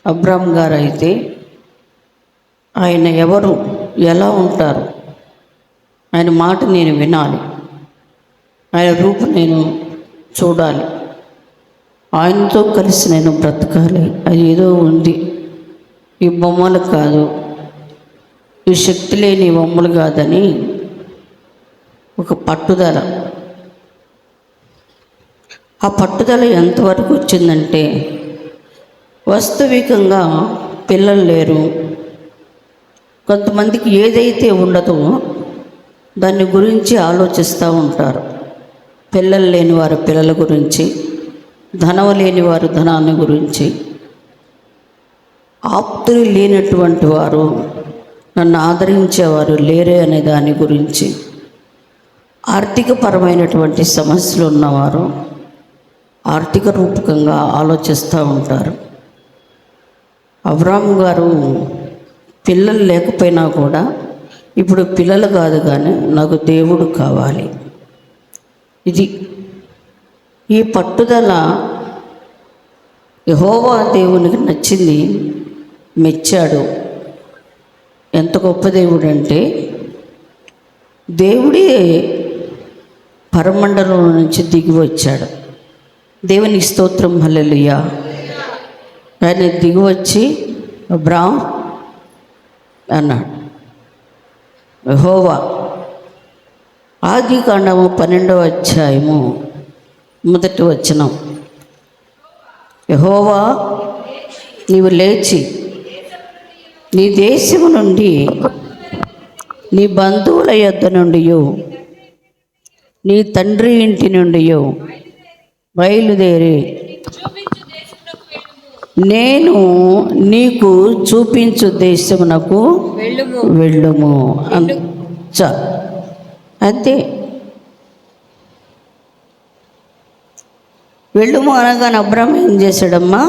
Abram గారు అయితే ఆయన ఎవరు, ఎలా ఉంటారు, ఆయన మాట నేను వినాలి, ఆయన రూపు నేను చూడాలి, ఆయనతో కలిసి నేను బ్రతకాలి. అది ఏదో ఉంది, ఈ బొమ్మలు కాదు, ఈ శక్తి లేని బొమ్మలు కాదని ఒక పట్టుదల. ఆ పట్టుదల ఎంతవరకు వచ్చిందంటే, వాస్తవికంగా పిల్లలు లేరు, కొంతమందికి ఏదైతే ఉండదో దాన్ని గురించి ఆలోచిస్తూ ఉంటారు. పిల్లలు లేని వారు పిల్లల గురించి, ధనం లేని వారు ధనాన్ని గురించి, ఆప్తులు లేనటువంటి వారు, నన్ను ఆదరించేవారు లేరే అనే దాని గురించి, ఆర్థికపరమైనటువంటి సమస్యలు ఉన్నవారు ఆర్థిక రూపకంగా ఆలోచిస్తూ ఉంటారు. అబ్రామ్ గారు పిల్లలు లేకపోయినా కూడా ఇప్పుడు పిల్లలు కాదు కానీ నాకు దేవుడు కావాలి, ఇది ఈ పట్టుదల యెహోవా దేవునికి నచ్చింది, మెచ్చాడు. ఎంత గొప్ప దేవుడు అంటే, దేవుడే పరమండలం నుంచి దిగి వచ్చాడు. దేవుని స్తోత్రం, హల్లెలూయా. ఆయన దిగి వచ్చి అబ్రామ్ అన్నాడు. యెహోవా, ఆదికాండము 12వ అధ్యాయము 1వ వచనం. యెహోవా, నీవు లేచి నీ దేశము నుండి, నీ బంధువుల యొద్ద నుండి, నీ తండ్రి ఇంటి నుండి బయలుదేరి నేను నీకు చూపించు దేశమునకు వెళ్ళుము. అంతే. వెళ్ళుము అనగానే అబ్రామ్ ఏం చేశాడమ్మా?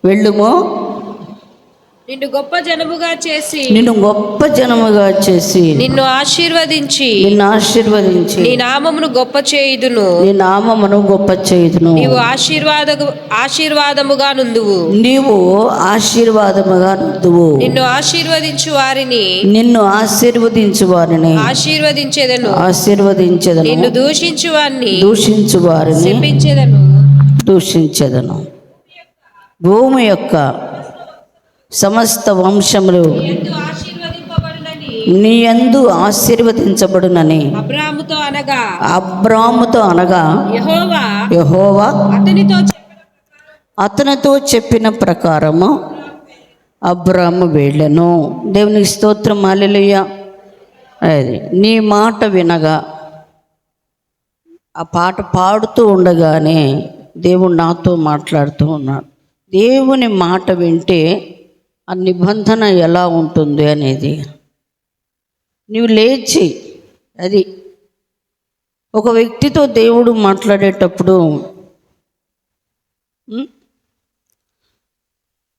వెళ్ళుము, నిన్ను గొప్ప జనముగా చేసి, నిన్ను ఆశీర్వదించి, నీ నామమును గొప్ప చేయుదును, నీవు ఆశీర్వాదముగా నుందువు, నిన్ను ఆశీర్వదించు వారిని ఆశీర్వదించెదను, నిన్ను దూషించు వారిని దూషించెదను. భూమి యొక్క సమస్త వంశములు నీ యందు ఆశీర్వదించబడునని అబ్రాముతో అనగా యెహోవా అతనితో చెప్పిన ప్రకారము అబ్రాము వెళ్ళెను. దేవునికి స్తోత్రం, హల్లెలూయా. అది నీ మాట వినగా, ఆ పాట పాడుతూ ఉండగానే దేవుడు నాతో మాట్లాడుతూ ఉన్నాడు. దేవుని మాట వింటే ఆ నిబంధన ఎలా ఉంటుంది అనేది నీవు లేచి, అది ఒక వ్యక్తితో దేవుడు మాట్లాడేటప్పుడు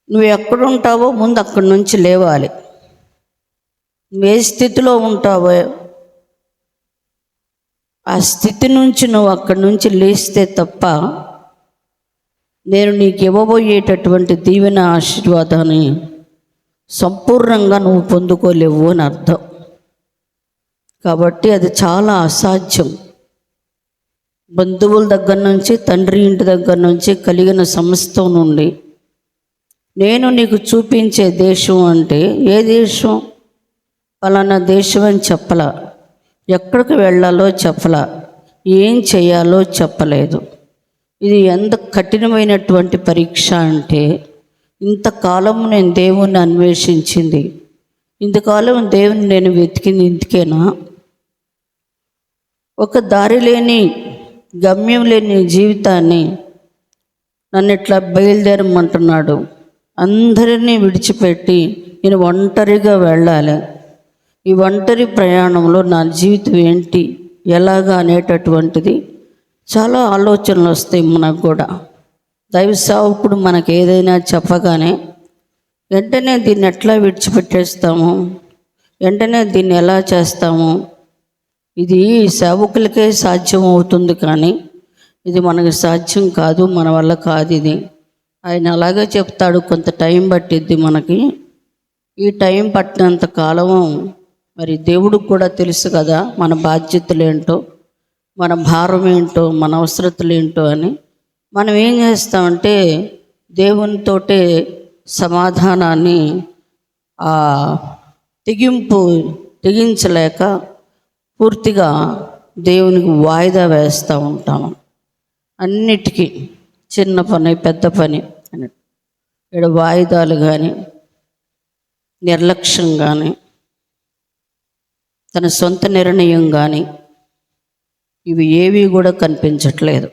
నువ్వు ఎక్కడుంటావో ముందు అక్కడి నుంచి లేవాలి. నువ్వు ఏ స్థితిలో ఉంటావో ఆ స్థితి నుంచి నువ్వు అక్కడి నుంచి లేస్తే తప్ప నేను నీకు ఇవ్వబోయేటటువంటి దీవెన ఆశీర్వాదాన్ని సంపూర్ణంగా నువ్వు పొందుకోలేవు అని అర్థం. కాబట్టి అది చాలా అసాధ్యం. బంధువుల దగ్గర నుంచి, తండ్రి ఇంటి దగ్గర నుంచి కలిగిన సమస్తం నుండి నేను నీకు చూపించే దేశం అంటే ఏ దేశం? పలానా దేశం అని చెప్పలా, ఎక్కడికి వెళ్ళాలో చెప్పలా, ఏం చేయాలో చెప్పలేదు. ఇది ఎంత కఠినమైనటువంటి పరీక్ష అంటే, ఇంతకాలం నేను దేవుణ్ణి అన్వేషించింది, ఇంతకాలం దేవుని నేను వెతికింది ఇందుకేనా? ఒక దారి లేని, గమ్యం లేని జీవితాన్ని నన్ను ఇట్లా బయలుదేరమంటున్నాడు. అందరినీ విడిచిపెట్టి నేను ఒంటరిగా వెళ్ళాలి. ఈ ఒంటరి ప్రయాణంలో నా జీవితం ఏంటి, ఎలాగా అనేటటువంటిది చాలా ఆలోచనలు వస్తాయి మనకు కూడా. దైవ సేవకుడు మనకు ఏదైనా చెప్పగానే వెంటనే దీన్ని ఎట్లా విడిచిపెట్టేస్తాము, వెంటనే దీన్ని ఎలా చేస్తాము? ఇది సేవకులకే సాధ్యం అవుతుంది, కానీ ఇది మనకి సాధ్యం కాదు, మన వల్ల కాదు ఇది. ఆయన అలాగే చెప్తాడు, కొంత టైం పట్టిద్ది మనకి. ఈ టైం పట్టినంత కాలము మరి దేవుడికి కూడా తెలుసు కదా మన బాధ్యతలు ఏంటో, మన భారం ఏంటో, మన అవసరతలు ఏంటో అని. మనం ఏం చేస్తామంటే దేవునితోటే సమాధానాన్ని తెగించలేక పూర్తిగా దేవునికి వాయిదా వేస్తూ ఉంటాము. అన్నిటికీ చిన్న పని పెద్ద పని అన్నట్టు ఇక్కడ వాయిదాలు కానీ, నిర్లక్ష్యం కానీ, తన సొంత నిర్ణయం కానీ, ఇవి ఏవి కూడా కనిపించట్లేదు.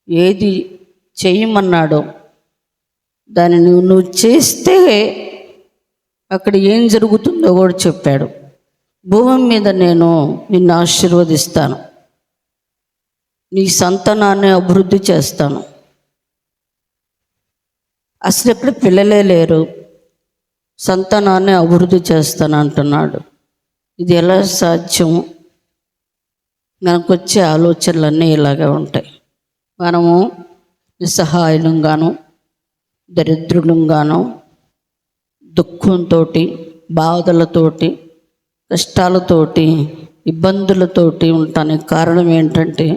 ఏది చేయమన్నాడో దాన్ని నువ్వు చేస్తే అక్కడ ఏం జరుగుతుందో కూడా చెప్పాడు. భూమి మీద నేను నిన్ను ఆశీర్వదిస్తాను, నీ సంతానాన్ని అభివృద్ధి చేస్తాను. అసలు ఇక్కడ పిల్లలే లేరు, సంతానాన్ని అభివృద్ధి చేస్తాను అంటున్నాడు. ఇది ఎలా సాధ్యం? మనకు వచ్చే ఆలోచనలన్నీ ఇలాగే ఉంటాయి. మనము నిస్సహాయులంగాను, దరిద్రులంగాను, దుఃఖంతో, బాధలతోటి, కష్టాలతోటి, ఇబ్బందులతోటి ఉండటానికి కారణం ఏంటంటే,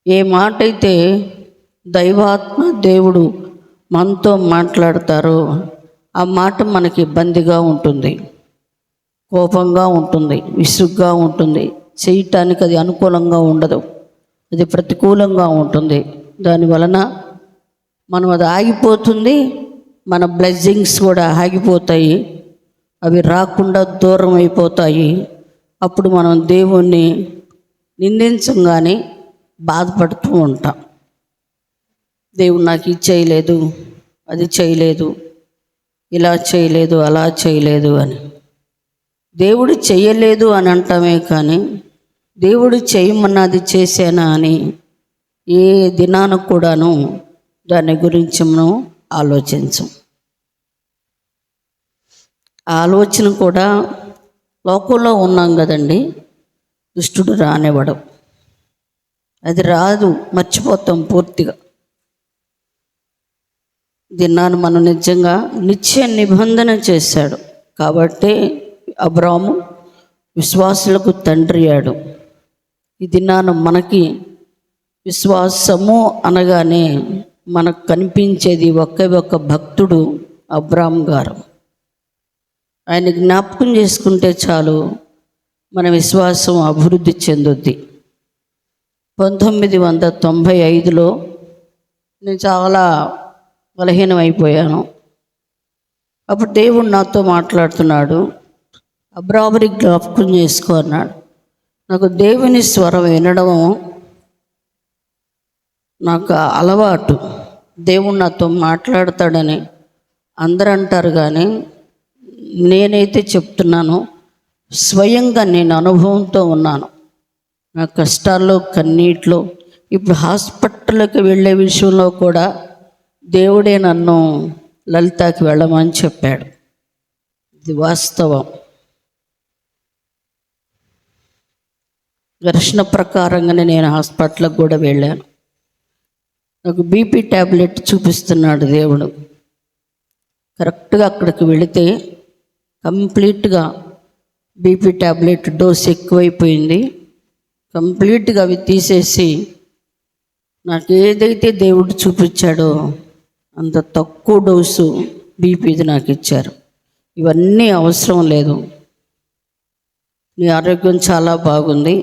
ఏ మాట అయితే దైవాత్మ దేవుడు మనతో మాట్లాడతారో ఆ మాట మనకి ఇబ్బందిగా ఉంటుంది, కోపంగా ఉంటుంది, విసుగ్గా ఉంటుంది, చేయటానికి అది అనుకూలంగా ఉండదు, అది ప్రతికూలంగా ఉంటుంది. దానివలన మనం అది ఆగిపోతుంది, మన బ్లెస్సింగ్స్ కూడా ఆగిపోతాయి, అవి రాకుండా దూరం అయిపోతాయి. అప్పుడు మనం దేవుణ్ణి నిందించంగానే బాధపడుతూ ఉంటాం. దేవుడు నాకు ఇది చేయలేదు, అది చేయలేదు, ఇలా చేయలేదు, అలా చేయలేదు అని. దేవుడు చేయలేదు అని అంటామే కానీ దేవుడు చేయమన్నది చేశానా అని ఏ దినాన కూడాను దాని గురించి మనం ఆలోచించం. ఆలోచన కూడా లోకంలో ఉన్నాం కదండి, దుష్టుడు రానివ్వడం, అది రాదు, మర్చిపోతాం పూర్తిగా. దినాన్ని మనం నిజంగా నిత్య నిబంధన చేశాడు కాబట్టి అబ్రాము విశ్వాసులకు తండ్రి అయ్యాడు. ఈ దినాన్ని మనకి విశ్వాసము అనగానే మనకు కనిపించేది ఒకే ఒక్క భక్తుడు, అబ్రాము గారు. ఆయన జ్ఞాపకం చేసుకుంటే చాలు మన విశ్వాసం అభివృద్ధి చెందుద్ది. 1995లో నేను చాలా బలహీనమైపోయాను. అప్పుడు దేవుడు నాతో మాట్లాడుతున్నాడు, అబ్రాముని జ్ఞాపకం చేసుకో అన్నాడు. నాకు దేవుని స్వరం వినడం నాకు అలవాటు. దేవుడు నాతో మాట్లాడతాడని అందరూ అంటారు కానీ నేనైతే చెప్తున్నాను, స్వయంగా నేను అనుభవంతో ఉన్నాను. నా కష్టాల్లో, కన్నీటిలో, ఇప్పుడు హాస్పిటల్కి వెళ్ళే విషయంలో కూడా దేవుడే నన్ను లలితకి వెళ్ళమని చెప్పాడు. ఇది వాస్తవం. దర్శన ప్రకారంగానే నేను హాస్పిటల్కి కూడా వెళ్ళాను. నాకు బీపీ ట్యాబ్లెట్ చూపిస్తున్నాడు దేవుడు. కరెక్ట్గా అక్కడికి వెళితే కంప్లీట్గా బీపీ ట్యాబ్లెట్ డోస్ ఎక్కువైపోయింది. కంప్లీట్గా అవి తీసేసి నాకు ఏదైతే దేవుడు చూపించాడో అంత తక్కువ డోసు బీపీది నాకు ఇచ్చారు. ఇవన్నీ అవసరం లేదు, నీ ఆరోగ్యం చాలా బాగుంది,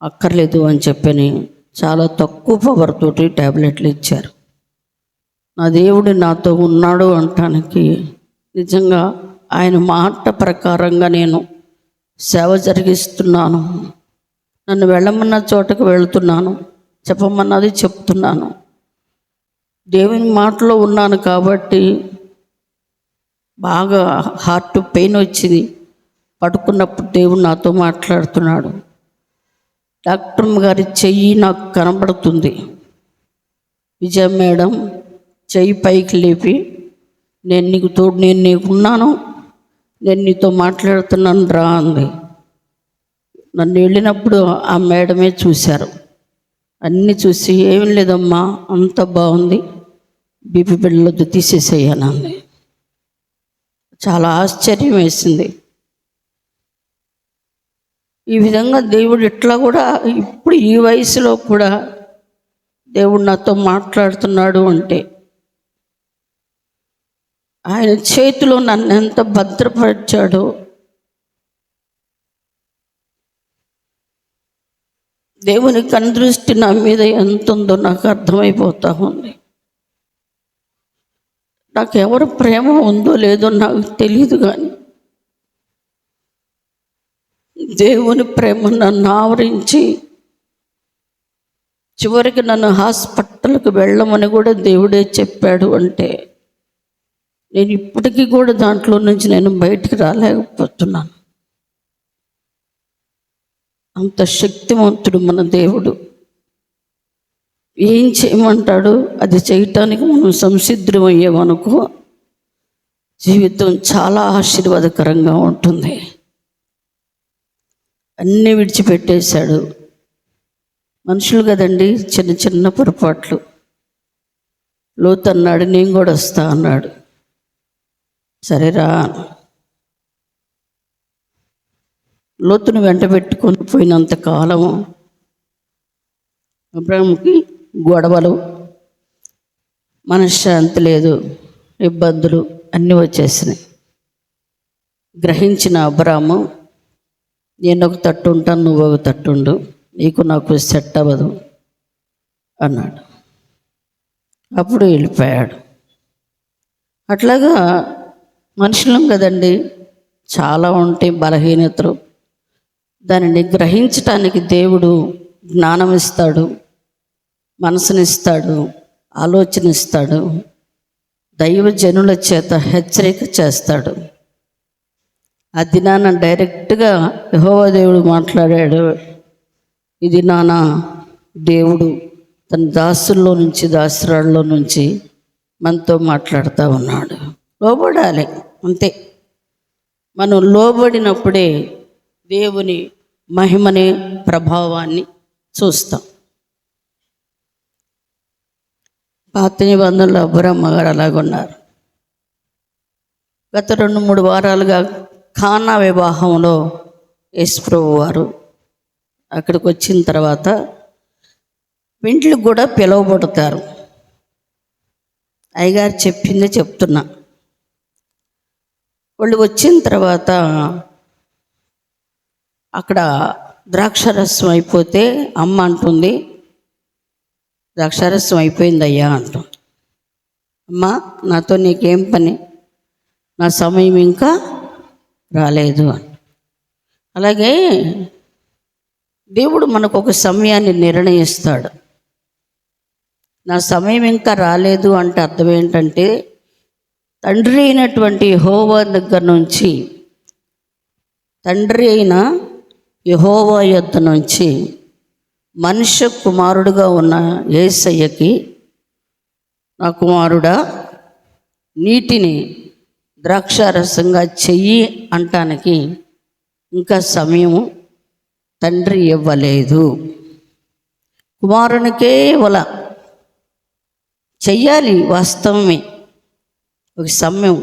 అక్కర్లేదు అని చెప్పని చాలా తక్కువ పవర్ తోటి ట్యాబ్లెట్లు ఇచ్చారు. నా దేవుడు నాతో ఉన్నాడు అనటానికి నిజంగా ఆయన మాట ప్రకారంగా నేను సేవ జరిగిస్తున్నాను. నన్ను వెళ్ళమన్న చోటకు వెళుతున్నాను, చెప్పమన్నది చెప్తున్నాను. దేవుని మాటలో ఉన్నాను కాబట్టి బాగా హార్ట్ పెయిన్ వచ్చింది. పడుకున్నప్పుడు దేవుడు నాతో మాట్లాడుతున్నాడు. డాక్టర్ గారి చెయ్యి నాకు కనబడుతుంది. విజయ మేడం చెయ్యి పైకి లేపి, నేను నీకు తోడు, నేను నీకున్నాను, నేను నీతో మాట్లాడుతున్నాను రా అంది. నన్ను వెళ్ళినప్పుడు ఆ మేడమే చూశారు. అన్నీ చూసి ఏం లేదమ్మా అంత బాగుంది, బీపీ బిళ్ళొద్దు తీసేసేయనంది. చాలా ఆశ్చర్యం వేసింది. ఈ విధంగా దేవుడు ఇట్లా కూడా ఇప్పుడు ఈ వయసులో కూడా దేవుడు నాతో మాట్లాడుతున్నాడు అంటే ఆయన చేతిలో నన్ను ఎంత భద్రపరిచాడో, దేవుని కనుదృష్టి నా మీద ఎంత ఉందో నాకు అర్థమైపోతా ఉంది. నాకు ఎవరు ప్రేమ ఉందో లేదో నాకు తెలియదు, కానీ దేవుని ప్రేమ నన్ను ఆవరించి చివరికి నన్ను హాస్పిటల్కి వెళ్ళమని కూడా దేవుడే చెప్పాడు అంటే నేను ఇప్పటికీ కూడా దాంట్లో నుంచి నేను బయటికి రాలేకపోతున్నాను. అంత శక్తివంతుడు మన దేవుడు. ఏం చేయమంటాడు అది చేయటానికి మనం సంసిద్ధమయ్యేమనుకో జీవితం చాలా ఆశీర్వాదకరంగా ఉంటుంది. అన్నీ విడిచిపెట్టేశాడు. మనుషులు కదండి, చిన్న చిన్న పొరపాట్లు. లోతు అన్నాడు నేను కూడా వస్తా అన్నాడు. సరేరా, లోతును వెంట పెట్టుకొని పోయినంత కాలము అబ్రాహాముకి గొడవలు, మనశ్శాంతి లేదు, ఇబ్బందులు అన్నీ వచ్చేసినాయి. గ్రహించిన అబ్రాహాము నేను ఒక తట్టు ఉంటాను, నువ్వు ఒక తట్టు ఉండు, నీకు నాకు సెట్ అవ్వదు అన్నాడు. అప్పుడు వెళ్ళిపోయాడు. అట్లాగా మనుషులం కదండి, చాలా ఉంటాయి బలహీనతలు. దానిని గ్రహించటానికి దేవుడు జ్ఞానం ఇస్తాడు, మనసునిస్తాడు, ఆలోచన ఇస్తాడు, దైవజనుల చేత హెచ్చరిక చేస్తాడు. ఆ దినాన డైరెక్ట్గా యెహోవా దేవుడు మాట్లాడాడు. ఇది నానా దేవుడు తన దాసుల్లో నుంచి దాసురాళ్ళలో నుంచి మనతో మాట్లాడుతూ ఉన్నాడు. లోబడాలి అంతే. మనం లోబడినప్పుడే దేవుని మహిమని ప్రభావాన్ని చూస్తాం. పాత నిబంధనలో అబ్రాహాము గారు అలాగున్నారు. గత 2-3 వారాలుగా కానా వివాహంలో యేసుప్రభు వారు అక్కడికి వచ్చిన తర్వాత ఇంట్లోకి కూడా పిలువబడతారు. అయ్యగారు చెప్పిందే చెప్తున్నా. వాళ్ళు వచ్చిన తర్వాత అక్కడ ద్రాక్షారసం అయిపోతే అమ్మ అంటుంది, ద్రాక్షారసం అయిపోయింది అయ్యా అంటుంది. అమ్మా నాతో నీకేం పని, నా సమయం ఇంకా రాలేదు అని. అలాగే దేవుడు మనకు ఒక సమయాన్ని నిర్ణయిస్తాడు. నా సమయం ఇంకా రాలేదు అంటే అర్థం ఏంటంటే తండ్రి అయినటువంటి యెహోవా దగ్గర నుంచి, తండ్రి అయిన యెహోవా యొద్ద నుంచి మనుష్య కుమారుడుగా ఉన్న యేసయ్యకి, నా కుమారుడా నీటిని ద్రాక్షారసంగా చెయ్యి అంటానికి ఇంకా సమయము తండ్రి ఇవ్వలేదు. కుమారునికే ఇవ్వాల, చెయ్యాలి వాస్తవమే, ఒక సమయం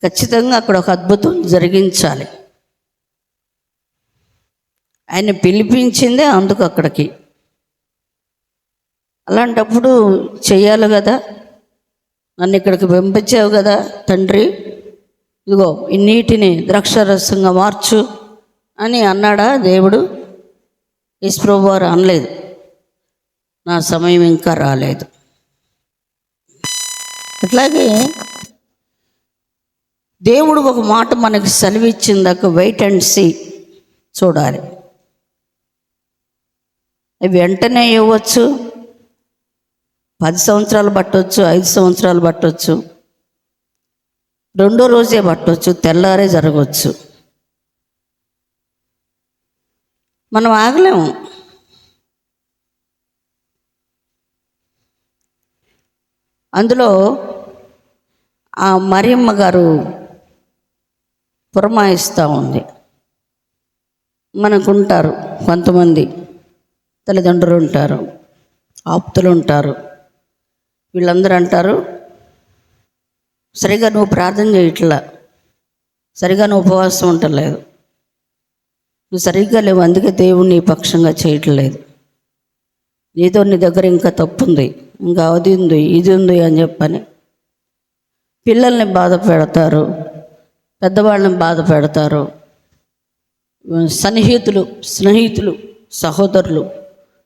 ఖచ్చితంగా అక్కడ ఒక అద్భుతం జరిగించాలి. ఆయన పిలిపించిందే అందుకు అక్కడికి. అలాంటప్పుడు చెయ్యాలి కదా, నన్ను ఇక్కడికి పంపించావు కదా తండ్రి, ఇదిగో ఈ నీటిని ద్రాక్షారసంగా మార్చు అని అన్నాడా దేవుడు? యేసుప్రభు వారు అనలేదు, నా సమయం ఇంకా రాలేదు. అట్లాగే దేవుడు ఒక మాట మనకి సెలవిచ్చిందాక వెయిట్ అండ్ సీ, చూడాలి. అవి వెంటనే ఇవ్వచ్చు, 10 సంవత్సరాలు పట్టవచ్చు, 5 సంవత్సరాలు పట్టవచ్చు, రెండో రోజే పట్టవచ్చు, తెల్లారే జరగవచ్చు. మనం ఆగలేము. అందులో ఆ మరియమ్మ గారు పురమాయిస్తూ ఉంది. మనకుంటారు కొంతమంది, తల్లిదండ్రులు ఉంటారు, ఆప్తులు ఉంటారు. వీళ్ళందరూ అంటారు, సరిగా నువ్వు ప్రార్థన చేయట్లా, సరిగా నువ్వు ఉపవాసం ఉండలేదు, నువ్వు సరిగ్గా లేవు, అందుకే దేవుడు నీ పక్షంగా చేయట్లేదు, నీతో నీ దగ్గర ఇంకా తప్పు ఉంది, ఇంకా అది ఉంది, ఇది ఉంది అని చెప్పని పిల్లల్ని బాధ పెడతారు, పెద్దవాళ్ళని బాధ పెడతారు. స్నేహితులు, సహోదరులు,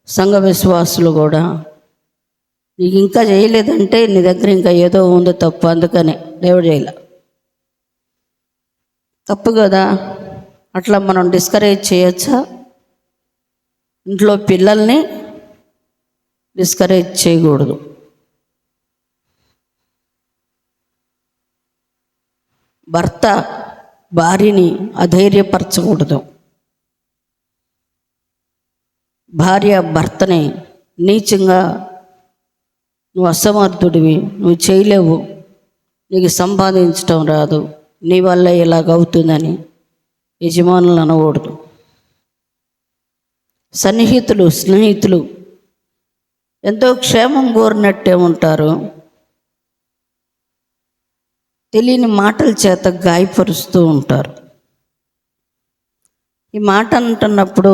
సంఘ విశ్వాసులు కూడా నీకు ఇంకా చేయలేదంటే నీ దగ్గర ఇంకా ఏదో ఉంది తప్పు, అందుకనే దేవుడు చేయలే. తప్పు కదా. అట్లా మనం డిస్కరేజ్ చేయొచ్చా? ఇంట్లో పిల్లల్ని డిస్కరేజ్ చేయకూడదు. భర్త భార్యని అధైర్యపరచకూడదు. భార్య భర్తని నీచంగా నువ్వు అసమర్థుడివి, నువ్వు చేయలేవు, నీకు సంపాదించటం రాదు, నీ వల్ల ఇలాగవుతుందని యజమానులు అనకూడదు. స్నేహితులు ఎంతో క్షేమం కోరినట్టే ఉంటారు, తెలియని మాటల చేత గాయపరుస్తూ ఉంటారు. ఈ మాట అంటున్నప్పుడు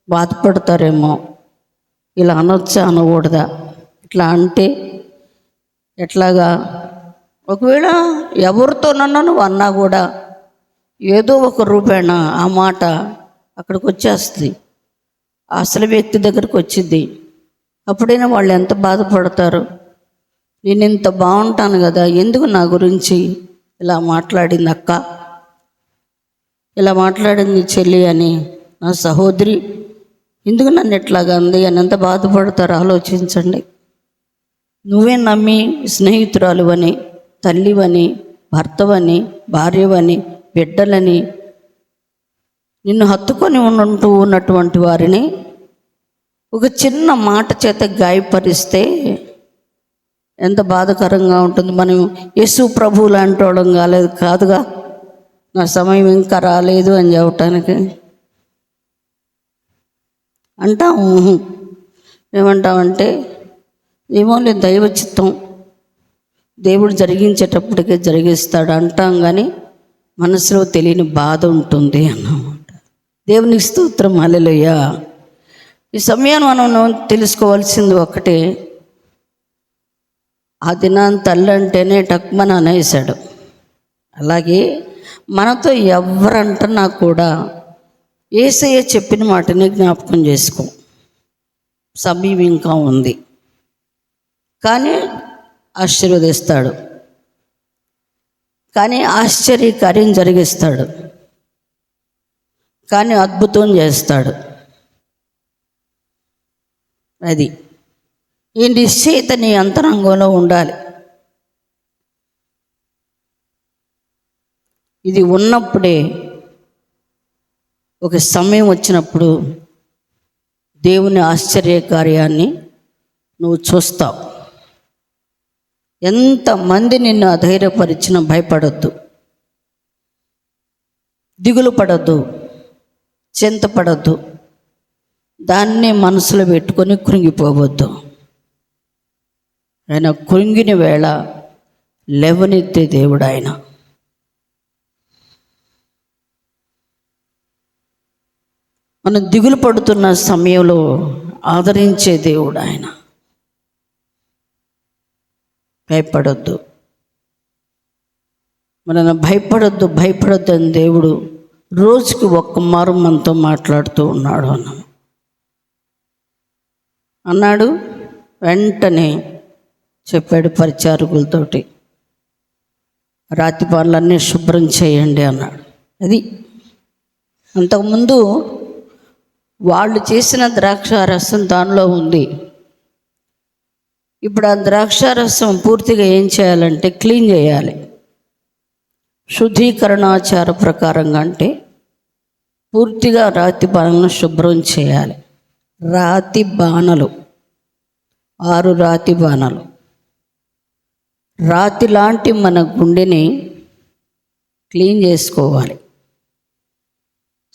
బాధపడతారేమో, ఇలా అనొచ్చా అనకూడదా, ఇట్లా అంటే ఎట్లాగా. ఒకవేళ ఎవరితోనన్నా నువ్వు అన్నా కూడా ఏదో ఒక రూపేణ ఆ మాట అక్కడికి వచ్చేస్తుంది, అసలు వ్యక్తి దగ్గరికి వచ్చింది. అప్పుడైనా వాళ్ళు ఎంత బాధపడతారు. నేను ఇంత బాగుంటాను కదా, ఎందుకు నా గురించి ఇలా మాట్లాడింది అక్క, ఇలా మాట్లాడింది చెల్లి అని, నా సహోదరి ఎందుకు నన్ను ఎట్లాగా అంది అని ఎంత బాధపడతారో ఆలోచించండి. నువ్వే నమ్మి స్నేహితురాలువని, తల్లివని, భర్తవని, భార్యవని, బిడ్డలని నిన్ను హత్తుకొని ఉన్నటువంటి వారిని ఒక చిన్న మాట చేత గాయపరిస్తే ఎంత బాధాకరంగా ఉంటుంది. మనం యేసు ప్రభువు లాంటి వాళ్ళం కాదుగా, నా సమయం ఇంకా రాలేదు అని చెప్పటానికి అంటాము. ఏమంటామంటే ఏమో లేదు, దైవ చిత్తం, దేవుడు జరిగించేటప్పటికే జరిగిస్తాడు అంటాం, కానీ మనసులో తెలియని బాధ ఉంటుంది అన్నమాట. దేవునికి స్తోత్రం, హల్లెలూయా. ఈ సమయాన్ని మనం తెలుసుకోవాల్సింది ఒకటే, ఆ దినాన్ని తల్లి అంటేనే టక్మని అనేసాడు. అలాగే మనతో ఎవరంటున్నా కూడా యేసయ్య చెప్పిన మాటని జ్ఞాపకం చేసుకో. సమయం ఇంకా ఉంది, కానీ ఆశీర్వదిస్తాడు, కానీ ఆశ్చర్యకార్యం జరిగిస్తాడు, కానీ అద్భుతం చేస్తాడు. అది ఈ నిశ్చయిత నీ అంతరంగంలో ఉండాలి. ఇది ఉన్నప్పుడే ఒక సమయం వచ్చినప్పుడు దేవుని ఆశ్చర్యకార్యాన్ని నువ్వు చూస్తావు. ఎంతమంది నిన్ను అధైర్యపరిచినా భయపడొద్దు, దిగులు పడొద్దు, చింతపడొద్దు, దాన్నే మనసులో పెట్టుకొని కృంగిపోవద్దు. ఆయన కృంగిన వేళ లేవనెత్తే దేవుడు ఆయన. మనం దిగులు పడుతున్న సమయంలో ఆదరించే దేవుడు ఆయన. భయపడొద్దు, మన భయపడొద్దు అని దేవుడు రోజుకి ఒక్క మారు మనతో మాట్లాడుతూ ఉన్నాడు అన్నాడు. వెంటనే చెప్పాడు పరిచారకులతోటి, రాతి పనులన్నీ శుభ్రం చేయండి అన్నాడు. అది అంతకుముందు వాళ్ళు చేసిన ద్రాక్షారసం దానిలో ఉంది. ఇప్పుడు ఆ ద్రాక్షారసం పూర్తిగా ఏం చేయాలంటే క్లీన్ చేయాలి. శుద్ధీకరణాచార ప్రకారంగా అంటే పూర్తిగా రాతి బాణలను శుభ్రం చేయాలి. రాతి బాణలు 6 రాతి బాణలు. రాతి లాంటి మన గుండెని క్లీన్ చేసుకోవాలి.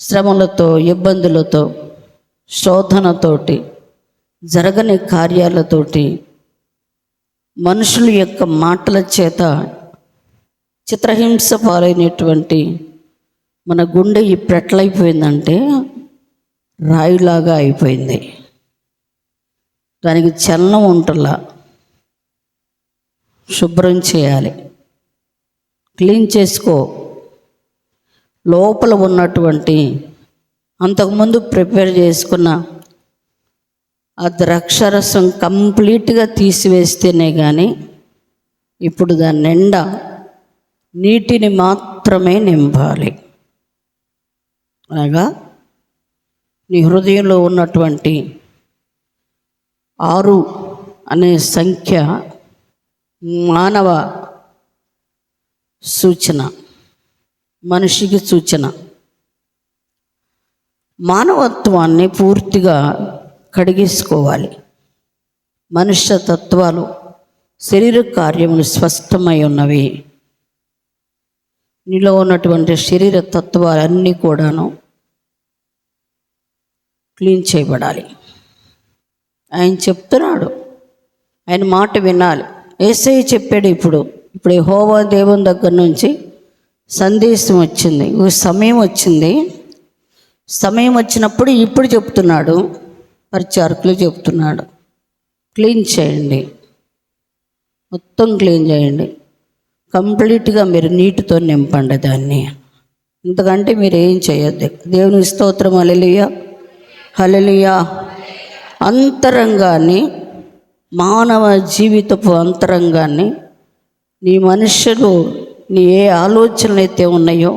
శ్రమలతో, ఇబ్బందులతో, శోధనతోటి, జరగని కార్యాలతోటి, మనుషుల యొక్క మాటల చేత చిత్రహింస పాలైనటువంటి మన గుండె ఎట్లయిపోయిందంటే రాయిలాగా అయిపోయింది. దానికి చలనం ఉంటలా. శుభ్రం చేయాలి, క్లీన్ చేసుకో. లోపల ఉన్నటువంటి అంతకుముందు ప్రిపేర్ చేసుకున్న ఆ ద్రాక్షరసం కంప్లీట్గా తీసివేస్తేనే కానీ ఇప్పుడు దాని నిండా నీటిని మాత్రమే నింపాలి. అనగా నీ హృదయంలో ఉన్నటువంటి 6 అనే సంఖ్య మానవ సూచన, మనిషికి సూచన. మానవత్వాన్ని పూర్తిగా కడిగేసుకోవాలి. మనుష్య తత్వాలు, శరీర కార్యములు స్పష్టమై ఉన్నవి. నీలో ఉన్నటువంటి శరీర తత్వాలన్నీ కూడాను క్లీన్ చేయబడాలి. ఆయన చెప్తున్నాడు, ఆయన మాట వినాలి. యేసయ్య చెప్పాడు. ఇప్పుడు యెహోవా దేవుని దగ్గర నుంచి సందేశం వచ్చింది, సమయం వచ్చింది. సమయం వచ్చినప్పుడు ఇప్పుడు చెప్తున్నాడు, పరిచారకులు చెప్తున్నాడు, క్లీన్ చేయండి, మొత్తం క్లీన్ చేయండి, కంప్లీట్గా మీరు నీటితో నింపండి దాన్ని. ఇంతకంటే మీరు ఏం చేయొద్దు. దేవుని స్తోత్రం. హల్లెలూయా, హల్లెలూయా. అంతరంగాన్ని, మానవ జీవితపు అంతరంగాన్ని, నీ మనుషులు నీ ఏ ఆలోచనలు అయితే ఉన్నాయో,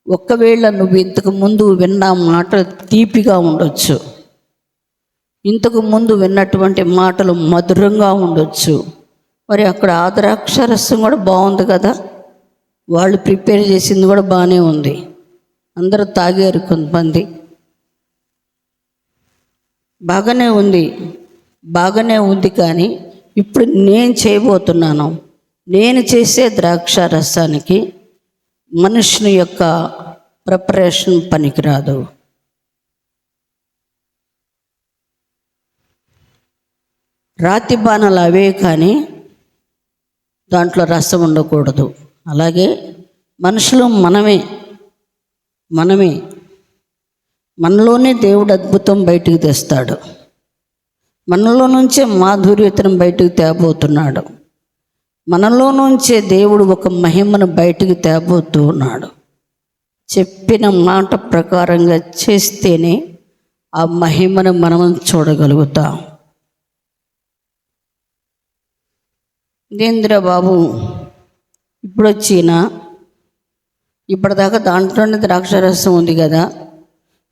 ఒకవేళ నువ్వు ఇంతకు ముందు విన్న మాటలు తీపిగా ఉండొచ్చు, ఇంతకు ముందు విన్నటువంటి మాటలు మధురంగా ఉండొచ్చు. మరి అక్కడ ఆ ద్రాక్షరసం కూడా బాగుంది కదా, వాళ్ళు ప్రిపేర్ చేసింది కూడా బాగానే ఉంది, అందరూ తాగారు, కొంతమంది బాగానే ఉంది. కానీ ఇప్పుడు నేను చేయబోతున్నాను, నేను చేసే ద్రాక్ష రసానికి మనుషుని యొక్క ప్రిపరేషన్ పనికిరాదు. రాతి బాణాలు అవే, కానీ దాంట్లో రసం ఉండకూడదు. అలాగే మనుషులు మనమే మనలోనే దేవుడు అద్భుతం బయటికి తెస్తాడు. మనలో నుంచే మాధుర్యతను బయటికి తేబోతున్నాడు. మనలో నుంచే దేవుడు ఒక మహిమను బయటికి తేబోతూ ఉన్నాడు. చెప్పిన మాట ప్రకారంగా చేస్తేనే ఆ మహిమను మనం చూడగలుగుతాం. ఇదేంద్రా బాబు, ఇప్పుడు వచ్చినా ఇప్పటిదాకా దాంట్లోనే ద్రాక్షరసం ఉంది కదా,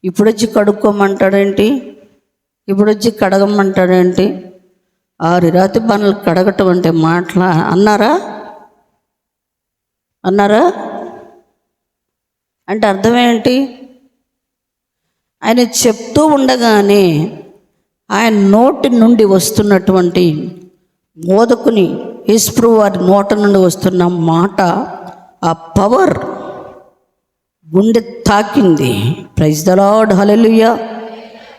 ఇప్పుడు వచ్చి కడుక్కోమంటాడేంటి, ఇప్పుడు వచ్చి కడగమంటాడేంటి? 6 రాతి బాణలు కడగటం అంటే మాటలా? అన్నారా అంటే అర్థమేంటి? ఆయన చెప్తూ ఉండగానే ఆయన నోటి నుండి వస్తున్నటువంటి బోధకుని యేసు వారి నోట నుండి వస్తున్న మాట, ఆ పవర్ గుండె తాకింది. Praise the lord. Hallelujah,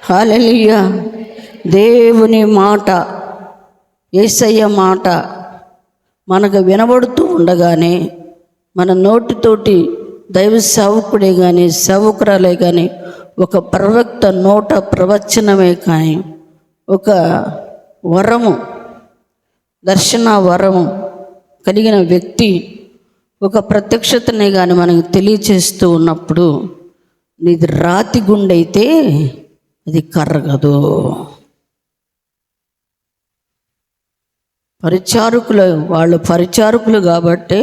hallelujah. దేవుని మాట, యేసయ్య మాట మనకు వినబడుతూ ఉండగానే మన నోటితోటి దైవ సేవకుడే కానీ సేవకురాలే కానీ, ఒక ప్రవక్త నోట ప్రవచనమే కానీ, ఒక వరము, దర్శన వరము కలిగిన వ్యక్తి ఒక ప్రత్యక్షతనే కానీ మనకు తెలియచేస్తూ ఉన్నప్పుడు, నీది రాతి గుండె అయితే అది కరగదు. వాళ్ళు పరిచారకులు కాబట్టి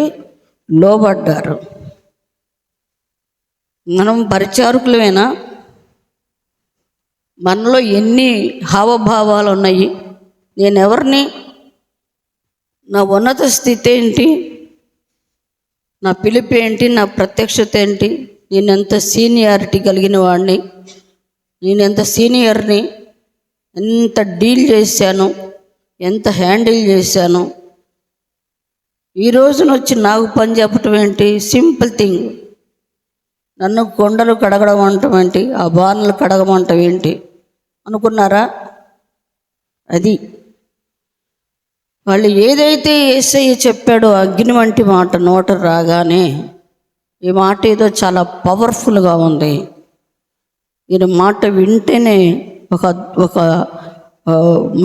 లోబడ్డారు. మనం పరిచారకులమేనా? మనలో ఎన్ని హావభావాలు ఉన్నాయి? నేనెవరిని? నా ఉన్నత స్థితి ఏంటి? నా పిలుపు ఏంటి? నా ప్రత్యక్షత ఏంటి? నేనెంత సీనియారిటీ కలిగిన వాడిని? నేనెంత సీనియర్ని? ఎంత డీల్ చేశాను, ఎంత హ్యాండిల్ చేశాను? ఈ రోజున వచ్చి నాకు పని చెప్పటం ఏంటి? Simple thing. నన్ను కొండలు కడగడం అంటాం ఏంటి, ఆ బాణలు కడగమంటాం ఏంటి అనుకున్నారా? అది వాళ్ళు ఏదైతే యేసయ్య చెప్పాడో అగ్ని వంటి మాట నోట రాగానే, ఈ మాట ఏదో చాలా పవర్ఫుల్గా ఉంది, ఈయన మాట వింటేనే ఒక ఒక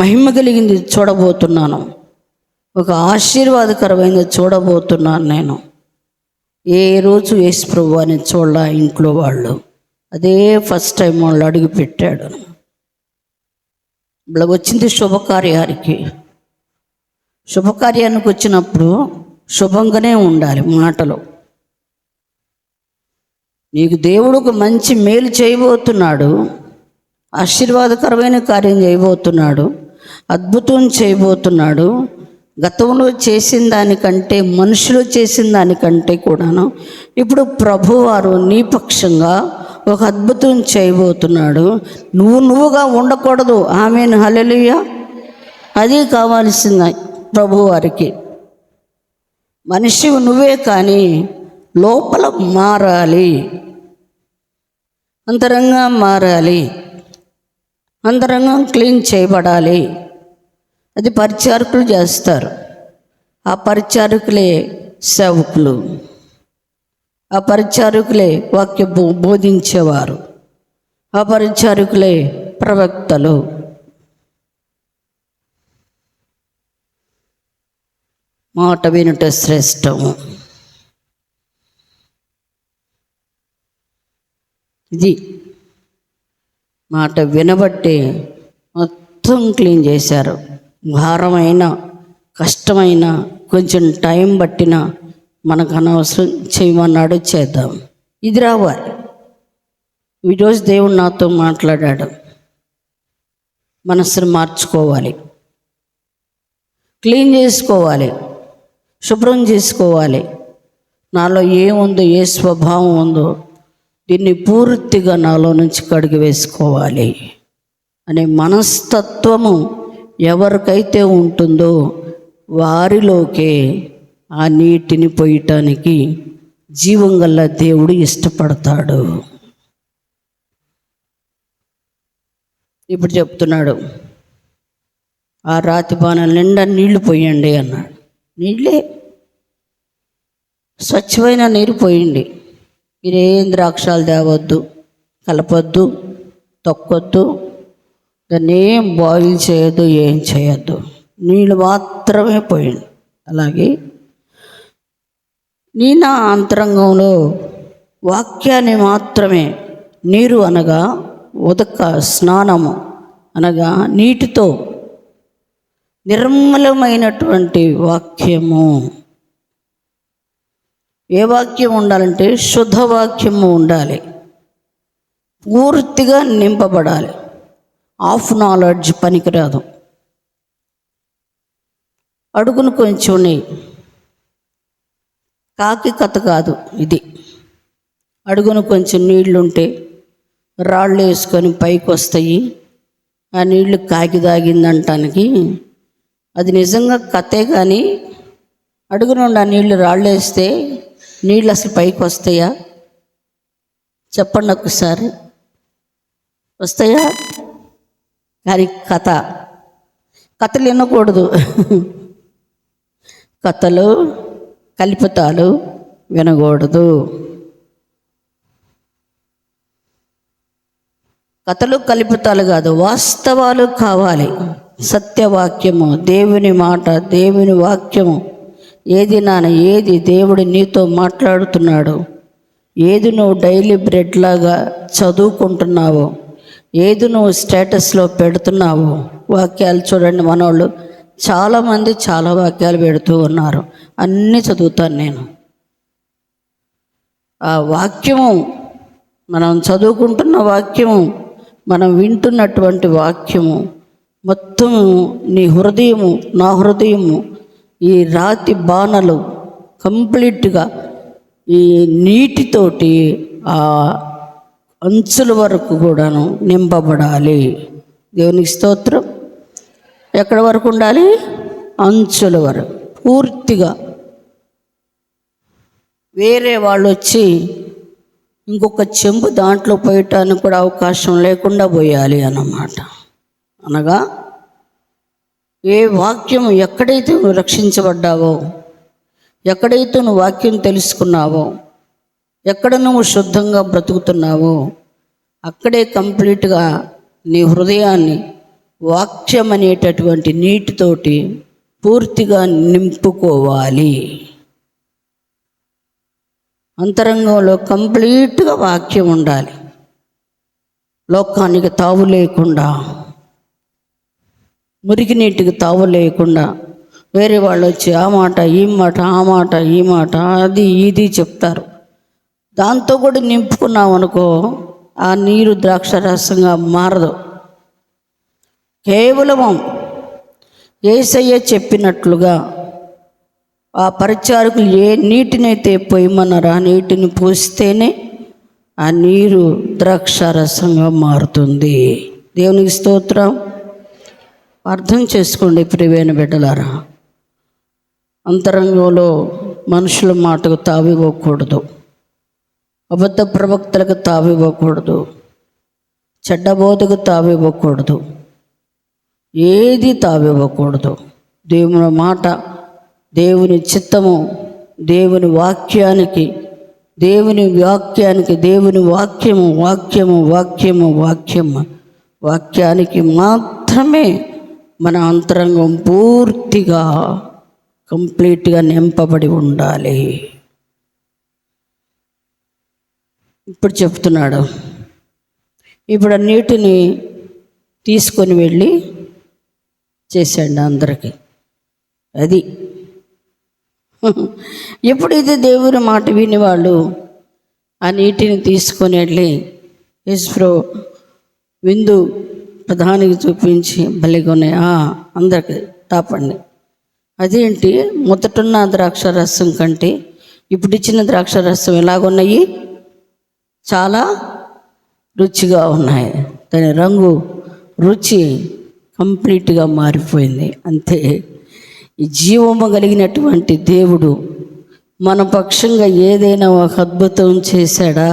మహిమ కలిగింది చూడబోతున్నాను, ఒక ఆశీర్వాదకరమైనది చూడబోతున్నాను నేను. ఏ రోజు యేసు ప్రభు అని చూడాల ఇంట్లో వాళ్ళు, అదే ఫస్ట్ టైం వాళ్ళు అడుగు పెట్టాడు. ఇప్పుడు వచ్చింది శుభకార్యానికి వచ్చినప్పుడు శుభంగానే ఉండాలి మాటలు. నీకు దేవుడు ఒక మంచి మేలు చేయబోతున్నాడు, ఆశీర్వాదకరమైన కార్యం చేయబోతున్నాడు, అద్భుతం చేయబోతున్నాడు. గతంలో చేసిన దానికంటే, మనుషులు చేసిన దానికంటే కూడాను ఇప్పుడు ప్రభువారు నీ పక్షంగా ఒక అద్భుతం చేయబోతున్నాడు. నువ్వుగా ఉండకూడదు. ఆమేన్, హల్లెలూయా. అది కావాల్సింది ప్రభువారికి. మనిషి నువ్వే కానీ లోపల మారాలి, అంతరంగా మారాలి, అంతరంగం క్లీన్ చేయబడాలి. అది పరిచారకులు చేస్తారు. ఆ పరిచారకులే సేవకులు, ఆ పరిచారకులే వాక్య బోధించేవారు, ఆ పరిచారకులే ప్రవక్తలు. మాట వినుట శ్రేష్టము. ఇది మాట వినబట్టే మొత్తం క్లీన్ చేశారు. భారమైన, కష్టమైన, కొంచెం టైం పట్టిన మనకు అనవసరం, చేయమన్నాడు చేద్దాం. ఇది రావాలి. ఈరోజు దేవుడు నాతో మాట్లాడాడు. మనసును మార్చుకోవాలి, క్లీన్ చేసుకోవాలి, శుభ్రం చేసుకోవాలి. నాలో ఏముందో, ఏ స్వభావం ఉందో దీన్ని పూర్తిగా నాలో నుంచి కడిగి వేసుకోవాలి అనే మనస్తత్వము ఎవరికైతే ఉంటుందో వారిలోకే ఆ నీటిని పోయటానికి జీవం గల దేవుడు ఇష్టపడతాడు. ఇప్పుడు చెప్తున్నాడు, ఆ రాతి బాణల నిండా నీళ్లు పోయండి అన్నాడు. నీళ్ళే, స్వచ్ఛమైన నీరు పోయండి. మీరేం ద్రాక్షాలు తేవద్దు, కలపొద్దు, తొక్కొద్దు, దాన్ని ఏం బాయిల్ చేయొద్దు, ఏం చేయొద్దు, నీళ్ళు మాత్రమే పోయండి. అలాగే నీ నా అంతరంగంలో వాక్యాన్ని మాత్రమే, నీరు అనగా ఉదక స్నానము అనగా నీటితో నిర్మలమైనటువంటి వాక్యము. ఏ వాక్యం ఉండాలంటే శుద్ధవాక్యము ఉండాలి, పూర్తిగా నింపబడాలి. హాఫ్ నాలెడ్జ్ పనికిరాదు. అడుగును కొంచెం నెయ్యి, కాకి కథ కాదు ఇది. అడుగును కొంచెం నీళ్లుంటే రాళ్ళు వేసుకొని పైకి వస్తాయి. ఆ నీళ్లు కాకి తాగిందంటానికి అది నిజంగా కథే. కానీ అడుగునుండి ఆ నీళ్లు రాళ్ళు వేస్తే నీళ్ళు అసలు పైకి వస్తాయా? చెప్పండి ఒకసారి, వస్తాయా? కానీ కథలు వినకూడదు. కథలు, కల్పితాలు వినకూడదు. కథలు, కల్పితాలు కాదు, వాస్తవాలు కావాలి. సత్యవాక్యము, దేవుని మాట, దేవుని వాక్యము. ఏది దేవుడు నీతో మాట్లాడుతున్నాడు, ఏది నువ్వు డైలీ బ్రెడ్ లాగా చదువుకుంటున్నావో, ఏది నువ్వు స్టేటస్లో పెడుతున్నావో. వాక్యాలు చూడండి, మనోళ్ళు చాలామంది చాలా వాక్యాలు పెడుతూ ఉన్నారు. అన్నీ చదువుతాను నేను. ఆ వాక్యము, మనం చదువుకుంటున్న వాక్యము, మనం వింటున్నటువంటి వాక్యము మొత్తం నీ హృదయము, నా హృదయము, ఈ రాతి బాణలు కంప్లీట్గా ఈ నీటితోటి ఆ అంచుల వరకు కూడాను నింపబడాలి. దేవునికి స్తోత్రం. ఎక్కడి వరకు ఉండాలి? అంచుల వరకు పూర్తిగా. వేరే వాళ్ళు వచ్చి ఇంకొక చెంబు దాంట్లో పోయటానికి కూడా అవకాశం లేకుండా పోయాలి అన్నమాట. అనగా ఏ వాక్యం ఎక్కడైతే నువ్వు రక్షించబడ్డావో, ఎక్కడైతే నువ్వు వాక్యం తెలుసుకున్నావో, ఎక్కడ నువ్వు శుద్ధంగా బ్రతుకుతున్నావో అక్కడే కంప్లీట్గా నీ హృదయాన్ని వాక్యం అనేటటువంటి నీటితోటి పూర్తిగా నింపుకోవాలి. అంతరంగంలో కంప్లీట్గా వాక్యం ఉండాలి. లోకానికి తావు లేకుండా, మురికి నీటికి తావు లేకుండా వేరే వాళ్ళు వచ్చి ఆ మాట ఈ మాట, ఆ మాట ఈ మాట, అది ఇది చెప్తారు. దాంతో కూడా నింపుకున్నాం అనుకో, ఆ నీరు ద్రాక్షరసంగా మారదు. కేవలం యేసయ్య చెప్పినట్లుగా ఆ పరిచారకులు ఏ నీటినైతే పోయమన్నారో ఆ నీటిని పోస్తేనే ఆ నీరు ద్రాక్షరసంగా మారుతుంది. దేవునికి స్తోత్రం. అర్థం చేసుకోండి ప్రియమైన బిడ్డలారా, అంతరంగంలో మనుషుల మాటకు తావివ్వకూడదు, అబద్ధ ప్రవక్తలకు తావివ్వకూడదు, చెడ్డ బోధకు తావివ్వకూడదు, ఏది తావివ్వకూడదు. దేవుని మాట, దేవుని చిత్తము, దేవుని వాక్యానికి వాక్యానికి మాత్రమే మన అంతరంగం పూర్తిగా కంప్లీట్గా నింపబడి ఉండాలి. ఇప్పుడు చెప్తున్నాడు, ఇప్పుడు ఆ నీటిని తీసుకొని వెళ్ళి చేశాడు అందరికీ. అది ఎప్పుడైతే దేవుని మాట విని వాళ్ళు ఆ నీటిని తీసుకొని వెళ్ళి యేసు విందు ప్రధానికి చూపించి భలేగా అందరికి తాపండి. అదేంటి, మొదటున్న ద్రాక్షరసం కంటే ఇప్పుడు ఇచ్చిన ద్రాక్షరసం ఎలాగున్నాయి? చాలా రుచిగా ఉన్నాయి. దాని రంగు, రుచి కంప్లీట్గా మారిపోయింది. అంతే. ఈ జీవము కలిగినటువంటి దేవుడు మన పక్షంగా ఏదైనా ఒక అద్భుతం చేశాడా?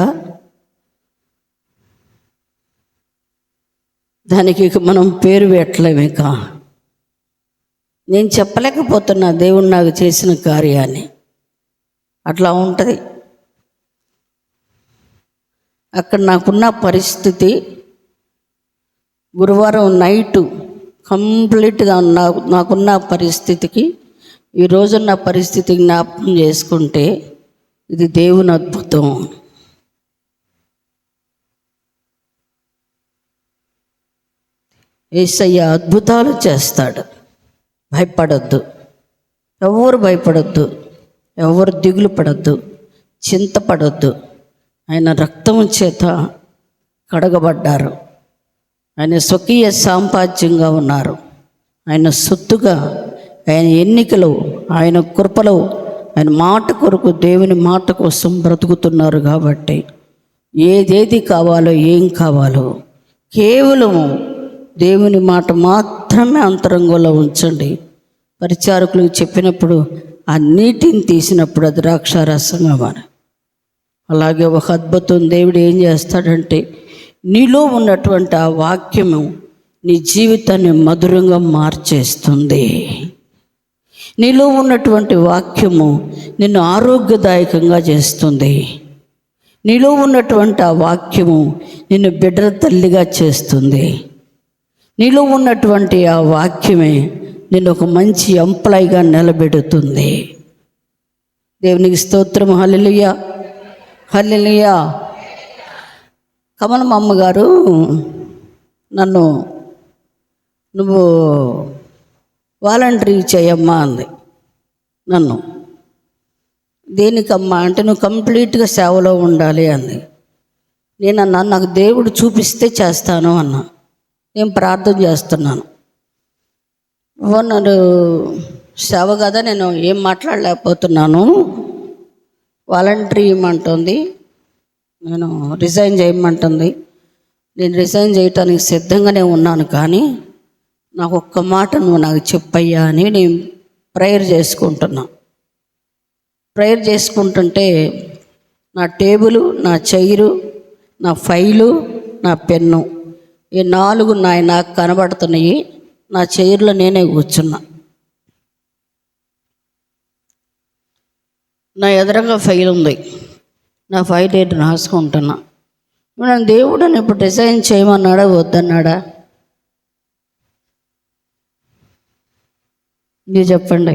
దానికి మనం పేరు పెట్టలేమిక. నేను చెప్పలేకపోతున్నా దేవుడు నాకు చేసిన కార్యాన్ని. అట్లా ఉంటుంది. అక్కడ నాకున్న పరిస్థితి, గురువారం నైటు కంప్లీట్గా నాకున్న పరిస్థితికి ఈ రోజున్న పరిస్థితి జ్ఞాపకం చేసుకుంటే ఇది దేవుని అద్భుతం. యేసయ్య అద్భుతాలు చేస్తాడు. భయపడొద్దు, ఎవరు భయపడొద్దు, ఎవరు దిగులు పడొద్దు, చింతపడొద్దు. ఆయన రక్తము చేత కడగబడ్డారు. ఆయన స్వకీయ సాంపాద్యంగా ఉన్నారు. ఆయన సొత్తుగా, ఆయన ఎన్నికలు, ఆయన కృపలో, ఆయన మాట కొరకు, దేవుని మాట కోసం బ్రతుకుతున్నారు. కాబట్టి ఏదేది కావాలో, ఏం కావాలో కేవలము దేవుని మాట మాత్రమే అంతరంగంలో ఉంచండి. పరిచారకులకు చెప్పినప్పుడు ఆ నీటిని తీసినప్పుడు అది ద్రాక్షారసంగా మారి. అలాగే ఒక అద్భుతం దేవుడు ఏం చేస్తాడంటే, నీలో ఉన్నటువంటి ఆ వాక్యము నీ జీవితాన్ని మధురంగా మార్చేస్తుంది. నీలో ఉన్నటువంటి వాక్యము నిన్ను ఆరోగ్యదాయకంగా చేస్తుంది. నీలో ఉన్నటువంటి ఆ వాక్యము నిన్ను బిడ్డల తల్లిగా చేస్తుంది. నీలో ఉన్నటువంటి ఆ వాక్యమే నిన్ను ఒక మంచి ఎంప్లాయ్గా నిలబెడుతుంది. దేవునికి స్తోత్రం. హల్లెలూయా, హల్లెలూయా. కమలమ్మ అమ్మగారు నన్ను నువ్వు వాలంటరీ చేయమ్మా అంది. నన్ను దేనికమ్మా అంటే, నువ్వు కంప్లీట్గా సేవలో ఉండాలి అంది. నేను అన్నా, నాకు దేవుడు చూపిస్తే చేస్తాను అన్నా. నేను ప్రార్థన చేస్తున్నాను. నన్ను సేవ కదా, నేను ఏం మాట్లాడలేకపోతున్నాను, వాలంటరీ ఇవ్వమంటుంది, నేను రిజైన్ చేయమంటుంది. నేను రిజైన్ చేయటానికి సిద్ధంగానే ఉన్నాను, కానీ నాకు ఒక్క మాట నువ్వు నాకు చెప్పయ్యా అని నేను ప్రేయర్ చేసుకుంటున్నా. ప్రేయర్ చేసుకుంటుంటే నా టేబుల్, నా చైరు, నా ఫైలు, నా పెన్ను, ఈ 4 నాకు కనబడుతున్నాయి. నా చైర్లో నేనే కూర్చున్నా. నా ఎదురుగా ఫైల్ ఉంది. నా ఫైల్ ఏంటి రాసుకుంటున్నా. మనం దేవుడిని ఇప్పుడు డిజైన్ చేయమన్నాడా వద్దన్నాడా? మీరు చెప్పండి.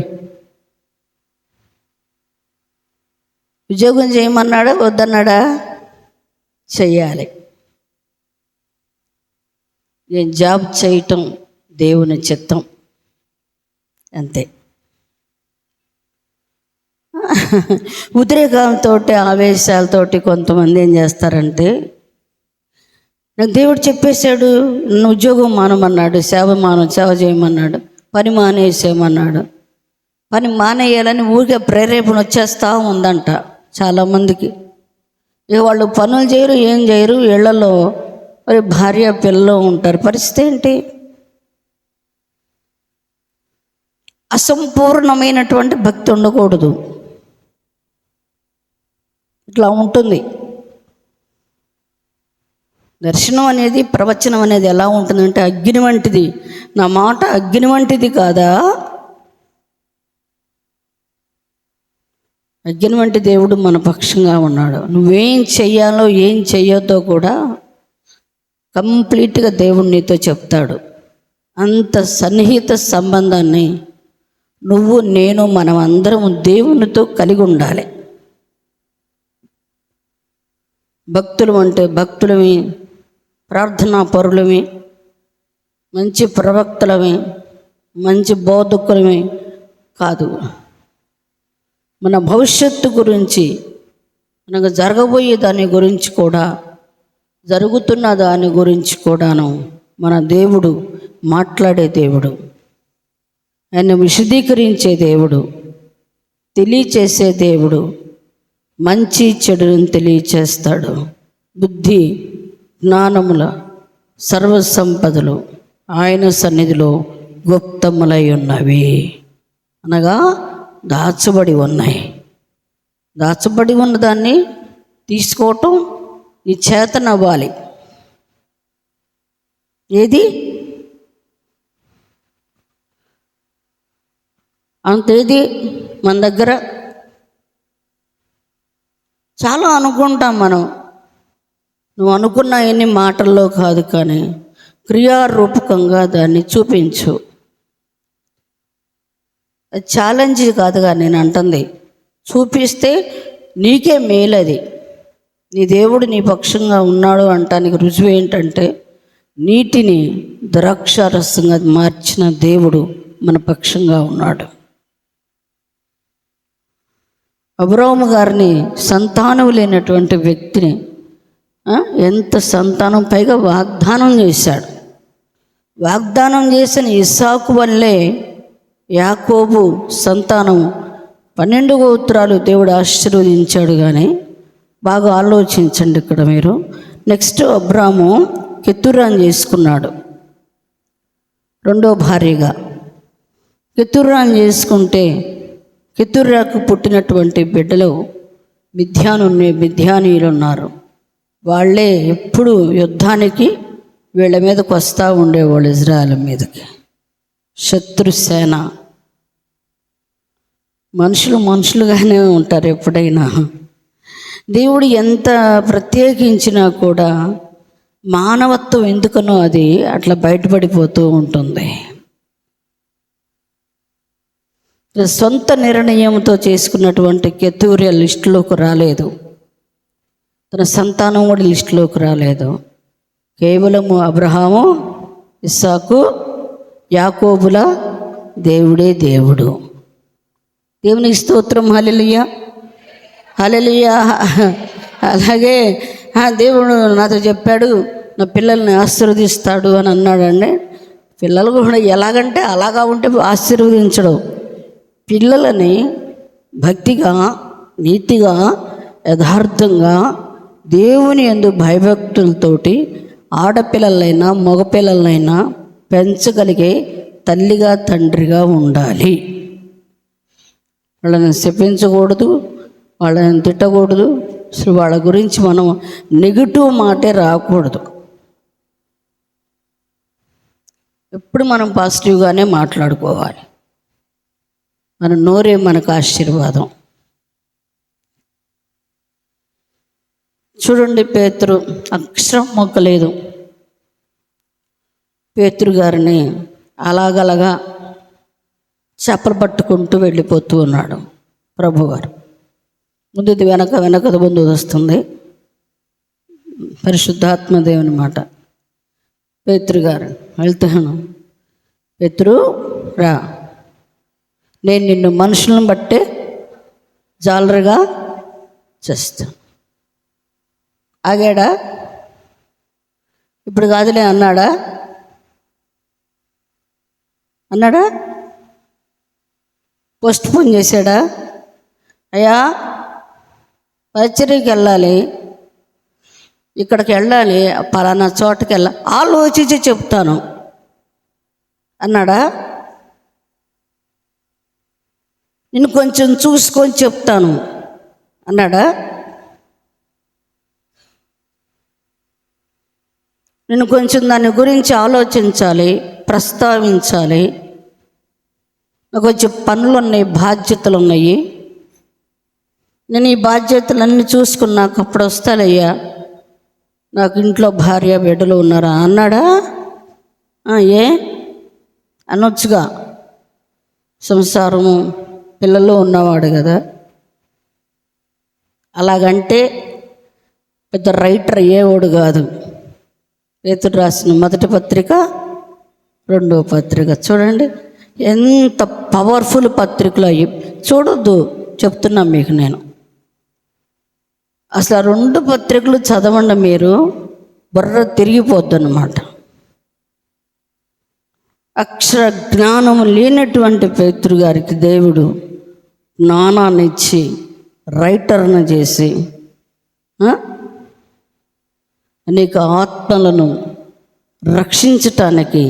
ఉద్యోగం చేయమన్నాడా వద్దన్నాడా? చెయ్యాలి. నేను జాబ్ చేయటం దేవుని చిత్తం, అంతే. ఉద్రేకంతో, ఆవేశాలతోటి కొంతమంది ఏం చేస్తారంటే, నాకు దేవుడు చెప్పేశాడు, నన్ను ఉద్యోగం మానమన్నాడు, సేవ చేయమన్నాడు, పని మానేసేయమన్నాడు. పని మానేయాలని ఊరికే ప్రేరేపణ వచ్చేస్తూ ఉందంట చాలామందికి. ఇక వాళ్ళు పనులు చేయరు, ఏం చేయరు, ఇళ్లలో మరి భార్య పిల్లలు ఉంటారు. పరిస్థితి ఏంటి? అసంపూర్ణమైనటువంటి భక్తి ఉండకూడదు. ఇట్లా ఉంటుంది. దర్శనం అనేది, ప్రవచనం అనేది ఎలా ఉంటుందంటే అగ్ని వంటిది. నా మాట అగ్ని వంటిది కాదా? అగ్ని వంటి దేవుడు మన పక్షంగా ఉన్నాడు. నువ్వేం చెయ్యాలో ఏం చెయ్యొద్దో కూడా కంప్లీట్గా దేవుడు నీతో చెప్తాడు. అంత సన్నిహిత సంబంధాన్ని నువ్వు, నేను, మనం అందరం దేవునితో కలిగి ఉండాలి. భక్తులు అంటే భక్తులమి, ప్రార్థనా పరులమి, మంచి ప్రవక్తలమి, మంచి బోధకులమి కాదు. మన భవిష్యత్తు గురించి, మనకు జరగబోయే దాని గురించి కూడా, జరుగుతున్న దాని గురించి కూడాను మన దేవుడు మాట్లాడే దేవుడు. ఆయన విశదీకరించే దేవుడు, తెలియచేసే దేవుడు, మంచి చెడును తెలియచేస్తాడు. బుద్ధి జ్ఞానముల సర్వసంపదలు ఆయన సన్నిధిలో గుప్తములై ఉన్నవి, అనగా దాచబడి ఉన్నాయి. దాచబడి ఉన్నదాన్ని తీసుకోవటం నీ చేతనవ్వాలి. ఏది అంతేది మన దగ్గర చాలా అనుకుంటాం మనం. నువ్వు అనుకున్న ఎన్ని మాటల్లో కాదు, కానీ క్రియారూపకంగా దాన్ని చూపించు. అది ఛాలెంజ్ కాదుగా నేను అంటుంది. చూపిస్తే నీకే మేలు. అది నీ దేవుడు నీ పక్షంగా ఉన్నాడు అంటానికి రుజువు ఏంటంటే, నీటిని ద్రాక్షారసంగా మార్చిన దేవుడు మన పక్షంగా ఉన్నాడు. అబ్రాహాము గారిని సంతానం లేనటువంటి వ్యక్తిని ఎంత సంతానం, పైగా వాగ్దానం చేశాడు. వాగ్దానం చేసిన ఇస్సాకు వల్లే యాకోబు సంతానం 12 గోత్రాలు దేవుడు ఆశీర్వదించాడు. కానీ బాగా ఆలోచించండి ఇక్కడ మీరు. నెక్స్ట్ అబ్రాహాము కెతురాను చేసుకున్నాడు, 2వ భార్యగా. కెతురాను చేసుకుంటే కెతురాకు పుట్టినటువంటి బిడ్డలు మిద్యానీయులు ఉన్నారు. వాళ్ళే ఎప్పుడు యుద్ధానికి వీళ్ళ మీదకి వస్తూ ఉండేవాళ్ళు, ఇజ్రాయెల్ మీదకి. శత్రుసేన. మనుషులుగానే ఉంటారు ఎప్పుడైనా. దేవుడు ఎంత ప్రత్యేకించినా కూడా మానవత్వం ఎందుకనో అది అట్లా బయటపడిపోతూ ఉంటుంది. సొంత నిర్ణయంతో చేసుకున్నటువంటి కెతూరియా లిస్టులోకి రాలేదు, తన సంతానం కూడా లిస్టులోకి రాలేదు. కేవలము అబ్రహాము, ఇస్సాకు, యాకోబుల దేవుడే దేవుడు. దేవునికి స్తోత్రం. హల్లెలూయా, హల్లెలూయా. అలాగే దేవుడు నాతో చెప్పాడు, నా పిల్లల్ని ఆశీర్వదిస్తాడు అని అన్నాడండి. పిల్లలు కూడా ఎలాగంటే అలాగా ఉంటే ఆశీర్వదించడం. పిల్లలని భక్తిగా, నీతిగా, యథార్థంగా, దేవుని యందు భయభక్తులతోటి ఆడపిల్లలైనా మగపిల్లలైనా పెంచగలిగే తల్లిగా, తండ్రిగా ఉండాలి. వాళ్ళని శపించకూడదు, వాళ్ళని తిట్టకూడదు, అసలు వాళ్ళ గురించి మనం నెగిటివ్ మాటే రాకూడదు. ఎప్పుడు మనం పాజిటివ్గానే మాట్లాడుకోవాలి. మన నోరే మనకు ఆశీర్వాదం. చూడండి, పేతురు అక్షరం మొక్కలేదు. పేతురు గారిని అలాగలగా చేపలు పట్టుకుంటూ వెళ్ళిపోతూ ఉన్నాడు ప్రభువారు. ముందుది వెనక, వెనకది ముందు వస్తుంది. పరిశుద్ధాత్మదేవుని మాట. పేతురు గారు వెళ్తాను, పేతురు రా, నేను నిన్ను మనుషులను బట్టే జాలరుగా చేస్తాను. ఆగాడా? ఇప్పుడు కాదులే అన్నాడా? పోస్ట్ పోన్ చేశాడా? అయ్యా పరిచర్యకి వెళ్ళాలి, ఇక్కడికి వెళ్ళాలి, పలానా చోటకి వెళ్ళాలి, ఆలోచించి చెప్తాను అన్నాడా? నేను కొంచెం చూసుకొని చెప్తాను అన్నాడా? నేను కొంచెం దాని గురించి ఆలోచించాలి, ప్రస్తావించాలి, నాకు కొంచెం పనులు ఉన్నాయి, బాధ్యతలు ఉన్నాయి, నేను ఈ బాధ్యతలన్నీ చూసుకున్నాక అప్పుడు వస్తానయ్యా, నాకు ఇంట్లో భార్య బిడ్డలు ఉన్నారా అన్నాడా? ఏ అనొచ్చుగా, సంసారము పిల్లలు ఉన్నవాడు కదా. అలాగంటే పెద్ద రైటర్ అయ్యేవాడు కాదు. పేతురు రాసిన మొదటి పత్రిక, రెండవ పత్రిక చూడండి, ఎంత పవర్ఫుల్ పత్రికలు అయ్యి. చూడొద్దు, చెప్తున్నా మీకు నేను. అసలు ఆ 2 పత్రికలు చదవండి, మీరు బుర్ర తిరిగిపోద్ది అన్నమాట. అక్షర జ్ఞానము లేనటువంటి పేతురు గారికి దేవుడు జ్ఞానాన్ని ఇచ్చి రైటర్ను చేసి అనేక ఆత్మలను రక్షించటానికి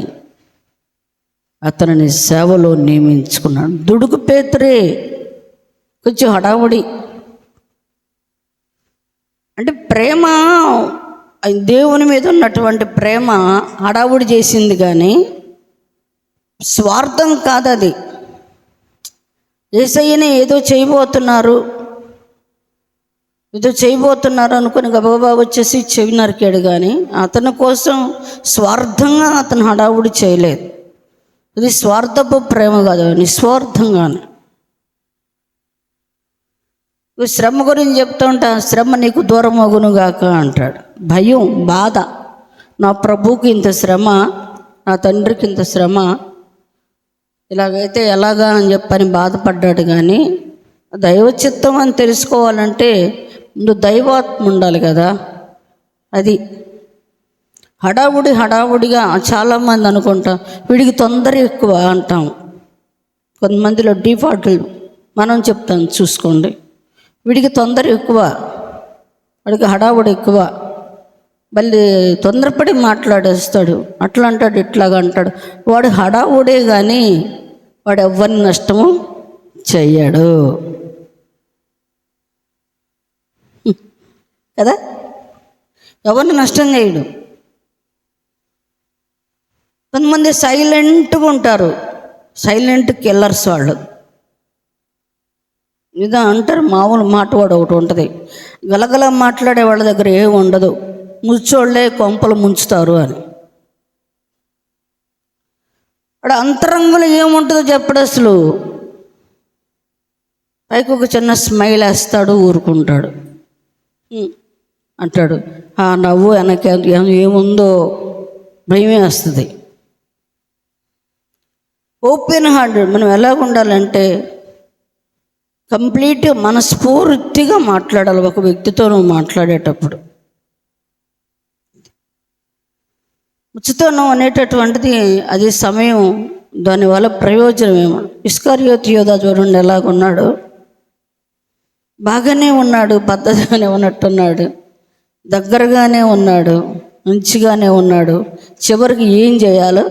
అతనిని సేవలో నియమించుకున్నాడు. దుడుకు పేతురే, కొంచెం హడావుడి. అంటే ప్రేమ, దేవుని మీద ఉన్నటువంటి ప్రేమ హడావుడి చేసింది, కానీ స్వార్థం కాదు అది. యేసయ్యని ఏదో చేయబోతున్నారు అనుకుని గబగబా వచ్చేసి చెవి నరికాడు, కానీ అతని కోసం స్వార్థంగా అతను హడావుడి చేయలేదు. ఇది స్వార్థపు ప్రేమ కాదు, నిస్వార్థంగానే. శ్రమ గురించి చెప్తూ ఉంటా, శ్రమ నీకు దూరం అగునుగాక అంటాడు. భయం, బాధ, నా ప్రభువుకి ఇంత శ్రమ, నా తండ్రికి ఇంత శ్రమ, ఇలాగైతే ఎలాగా అని చెప్పని బాధపడ్డాడు. కానీ దైవ చిత్తం అని తెలుసుకోవాలంటే ముందు దైవాత్మ ఉండాలి కదా. అది హడావుడిగా చాలామంది అనుకుంటాం, వీడికి తొందర ఎక్కువ అంటాం. కొంతమందిలో డిఫాల్ట్లు మనం చెప్తాం, చూసుకోండి, వీడికి తొందర ఎక్కువ, వాడికి హడావుడి ఎక్కువ, మళ్ళీ తొందరపడి మాట్లాడేస్తాడు, అట్లా అంటాడు, ఇట్లాగా అంటాడు. వాడు హడావుడే, కానీ వాడు ఎవరిని నష్టము చెయ్యడు కదా, ఎవరిని నష్టం చేయడు. కొంతమంది సైలెంట్గా ఉంటారు, సైలెంట్ కిల్లర్స్ వాళ్ళు. ఇదా అంటారు, మామూలు మాట వాడు ఒకటి ఉంటుంది, గలగల మాట్లాడే వాళ్ళ దగ్గర ఏమి ఉండదు, ముచ్చోళ్ళే కొంపలు ముంచుతారు అని. వాడు అంతరంగంలో ఏముంటుందో చెప్పడు అసలు. పైకి ఒక చిన్న స్మైల్ వేస్తాడు, ఊరుకుంటాడు, అంటాడు. ఆ నవ్వు వెనక ఏముందో భయమే వస్తుంది. ఓపెన్ హార్టెడ్ మనం ఎలాగ ఉండాలంటే కంప్లీట్ మనస్ఫూర్తిగా మాట్లాడాలి ఒక వ్యక్తితో. నువ్వు మాట్లాడేటప్పుడు ఉచితం అనేటటువంటిది అది సమయం, దానివల్ల ప్రయోజనం ఏమో. ఇస్కరియోతు యోధా చూడండి ఎలాగున్నాడు, బాగానే ఉన్నాడు, పద్ధతిగానే ఉన్నట్టున్నాడు, దగ్గరగానే ఉన్నాడు, మంచిగానే ఉన్నాడు. చివరికి ఏం చేయాలో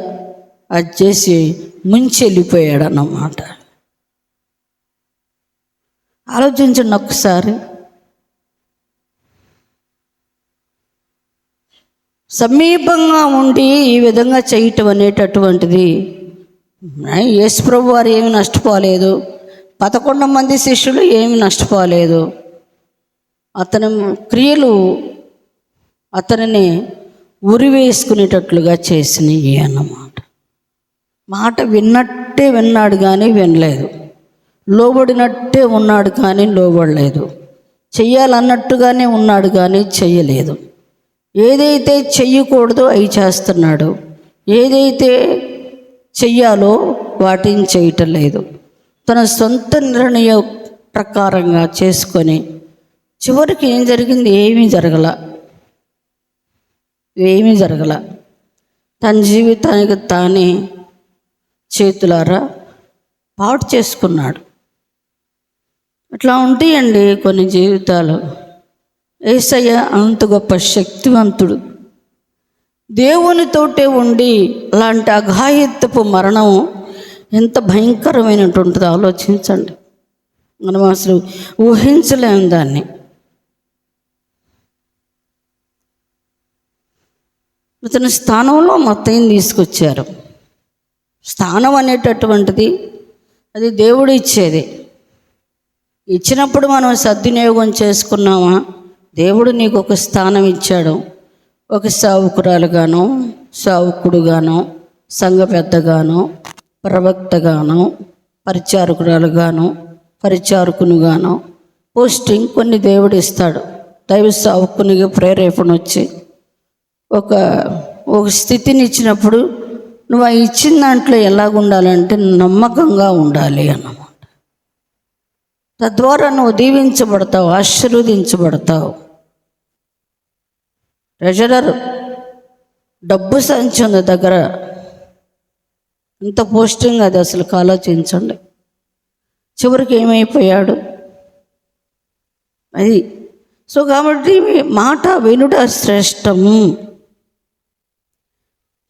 అది చేసి ముంచి వెళ్ళిపోయాడు అన్నమాట. ఆలోచించండి ఒక్కసారి. సమీపంగా ఉండి ఈ విధంగా చేయటం అనేటటువంటిది, యేసు ప్రభు వారు ఏమి నష్టపోలేదు, 11 మంది శిష్యులు ఏమి నష్టపోలేదు. అతని క్రియలు అతనిని ఉరివేసుకునేటట్లుగా చేసినవి అన్నమాట. మాట విన్నట్టే విన్నాడు కానీ వినలేదు, లోబడినట్టే ఉన్నాడు కానీ లోబడలేదు, చెయ్యాలన్నట్టుగానే ఉన్నాడు కానీ చెయ్యలేదు. ఏదైతే చెయ్యకూడదో అవి చేస్తున్నాడు, ఏదైతే చెయ్యాలో వాటిని చేయటం లేదు. తన సొంత నిర్ణయం ప్రకారంగా చేసుకొని చివరికి ఏం జరిగింది? ఏమీ జరగల. తన జీవితానికి తానే చేతులారా పాడు చేసుకున్నాడు. అట్లా ఉంటాయండి కొన్ని జీవితాలు. యేసయ్య అంత గొప్ప శక్తివంతుడు, దేవునితోటే ఉండి అలాంటి అఘాయిత్యపు మరణం ఎంత భయంకరమైనటువంటిదో ఆలోచించండి. మనం అసలు ఊహించలేము దాన్ని. అతని స్థానంలో మత్తయిని తీసుకొచ్చారు. స్థానం అనేటటువంటిది అది దేవుడు ఇచ్చేది. ఇచ్చినప్పుడు మనం సద్వినియోగం చేసుకున్నామా? దేవుడు నీకు ఒక స్థానం ఇచ్చాడు. ఒక సేవకురాలుగానో, సేవకుడుగానో, సంఘ పెద్దగానో, ప్రవక్తగానో, పరిచారకురాలుగానో, పరిచారకునిగానో పోస్టింగ్ కొన్ని దేవుడు ఇస్తాడు. దైవ సేవకునికి ప్రేరేపణ వచ్చి ఒక స్థితిని ఇచ్చినప్పుడు నువ్వు ఆ ఇచ్చిన దాంట్లో ఎలాగుండాలంటే నమ్మకంగా ఉండాలి అన్నమాట. తద్వారా నువ్వు దీవించబడతావు, ఆశీర్వదించబడతావు. ట్రెజరర్ డబ్బు సంచి ఉంది దగ్గర, ఇంత పోస్టింగ్ అది అసలు ఆలోచించండి. చివరికి ఏమైపోయాడు అది. సో కాబట్టి మాట వినుట శ్రేష్టము.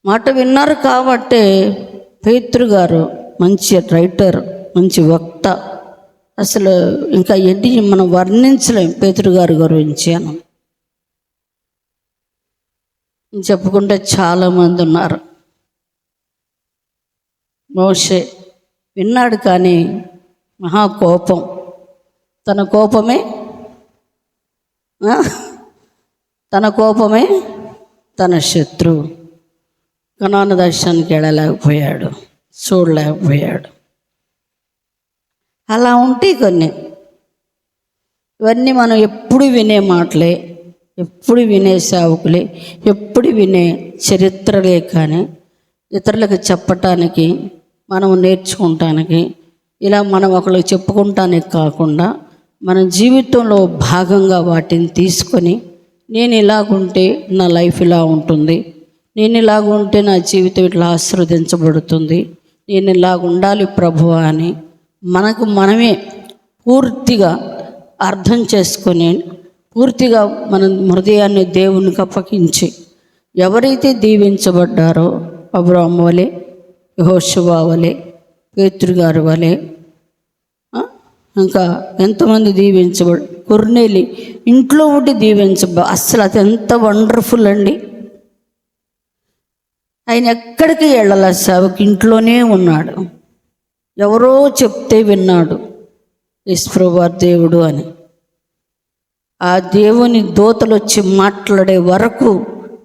మాట విన్నారు కాబట్టే పేతురు గారు మంచి రైటర్, మంచి వక్త. అసలు ఇంకా ఎన్ని మనం వర్ణించలేం పేతురు గారి గురించి అని చెప్పుకుంటే చాలామంది ఉన్నారు. మోషే విన్నాడు కానీ మహాకోపం, తన కోపమే తన శత్రువు. కనాను దేశానికి వెళ్ళలేకపోయాడు, చూడలేకపోయాడు. అలా ఉంటాయి కొన్ని. ఇవన్నీ మనం ఎప్పుడు వినే మాటలే, ఎప్పుడు వినే సేవకులే, ఎప్పుడు వినే చరిత్రలే. కానీ ఇతరులకు చెప్పటానికి, మనం నేర్చుకుంటానికి, ఇలా మనం ఒకరికి చెప్పుకుంటానికి కాకుండా మన జీవితంలో భాగంగా వాటిని తీసుకొని, నేను ఇలాగుంటే నా లైఫ్ ఇలా ఉంటుంది, నేను ఇలాగుంటే నా జీవితం ఇట్లా ఆశీర్వదించబడుతుంది, నేను ఇలాగ ఉండాలి ప్రభువా అని మనకు మనమే పూర్తిగా అర్థం చేసుకొని, పూర్తిగా మన హృదయాన్ని దేవునికి అప్పగించి, ఎవరైతే దీవించబడ్డారో అబ్రాహాము వలె, యెహోషువ వలె, పేతురు గారి వలె, ఇంకా ఎంతమంది దీవించబడి, కొర్నేలి ఇంట్లో ఉండి అస్సలు అది ఎంత వండర్ఫుల్ అండి. ఆయన ఎక్కడికి వెళ్ళాల, సేవకి ఇంట్లోనే ఉన్నాడు. ఎవరో చెప్తే విన్నాడు యేసుప్రభువు దేవుడు అని. ఆ దేవుని దూతలు వచ్చి మాట్లాడే వరకు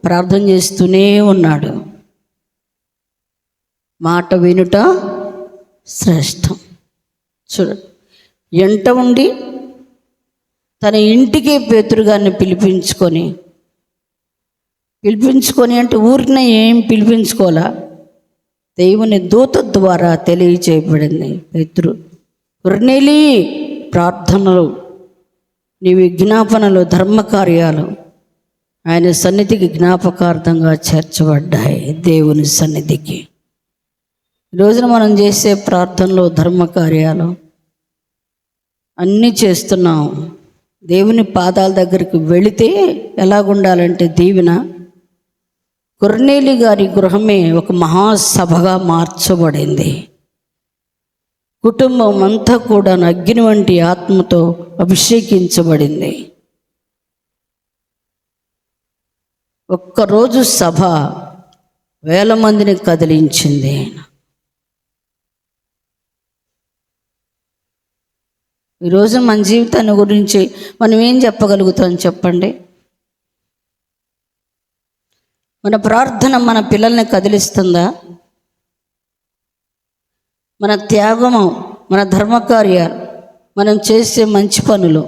ప్రార్థన చేస్తూనే ఉన్నాడు. మాట వినుట శ్రేష్టం. చూడండి, ఎంట ఉండి తన ఇంటికే పేతురు గారిని పిలిపించుకొని అంటే ఊరిని ఏం పిలిపించుకోవాలా, దేవుని దూత ద్వారా తెలియచేయబడింది. పేతురు, కొర్నేలి ప్రార్థనలు, నీ విజ్ఞాపనలు, ధర్మకార్యాలు ఆయన సన్నిధికి జ్ఞాపకార్థంగా చేర్చబడ్డాయి. దేవుని సన్నిధికి ఈరోజున మనం చేసే ప్రార్థనలు, ధర్మకార్యాలు అన్నీ చేస్తున్నాం. దేవుని పాదాల దగ్గరికి వెళితే ఎలాగుండాలంటే దీవెన. కొర్నేలి గారి గృహమే ఒక మహాసభగా మార్చబడింది. కుటుంబం అంతా కూడా అగ్ని వంటి ఆత్మతో అభిషేకించబడింది. ఒక్కరోజు సభ వేల మందిని కదిలించింది. ఈరోజు మన జీవితాన్ని గురించి మనం ఏం చెప్పగలుగుతాం చెప్పండి? మన ప్రార్థన మన పిల్లల్ని కదిలిస్తుందా? మన త్యాగము, మన ధర్మకార్యాలు, మనం చేసే మంచి పనులు,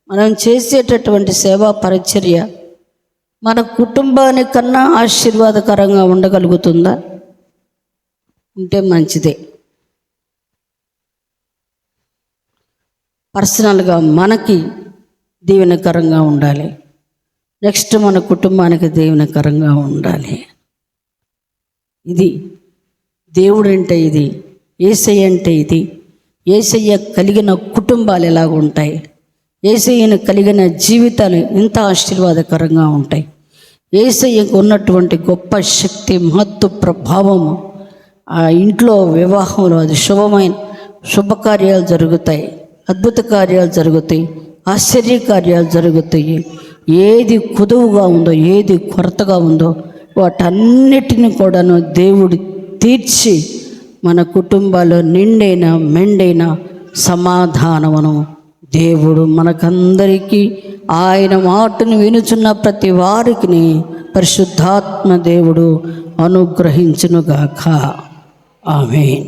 మనం చేసేటటువంటి సేవా పరిచర్య మన కుటుంబానికన్నా ఆశీర్వాదకరంగా ఉండగలుగుతుందా? ఉంటే మంచిదే. పర్సనల్గా మనకి దీవెనకరంగా ఉండాలి, నెక్స్ట్ మన కుటుంబానికి దీవెనకరంగా ఉండాలి. ఇది దేవుడు అంటే ఇది, యేసయ్య అంటే ఇది. యేసయ్య కలిగిన కుటుంబాలు ఎలాగ ఉంటాయి, యేసయ్యను కలిగిన జీవితాలు ఎంత ఆశీర్వాదకరంగా ఉంటాయి. యేసయ్యకు ఉన్నటువంటి గొప్ప శక్తి, మహత్తు ప్రభావము ఆ ఇంట్లో వివాహంలో అది శుభకార్యాలు జరుగుతాయి, అద్భుత కార్యాలు జరుగుతాయి, ఆశ్చర్య కార్యాలు జరుగుతాయి. ఏది కుదువుగా ఉందో, ఏది కొరతగా ఉందో వాటన్నిటిని కూడాను దేవుడు తీర్చి మన కుటుంబాల్లో నిండైన మెండైన సమాధానమును దేవుడు మనకందరికీ ఆయన మాటను వినుచున్న ప్రతి వారికి పరిశుద్ధాత్మ దేవుడు అనుగ్రహించునుగాక. ఆమేన్.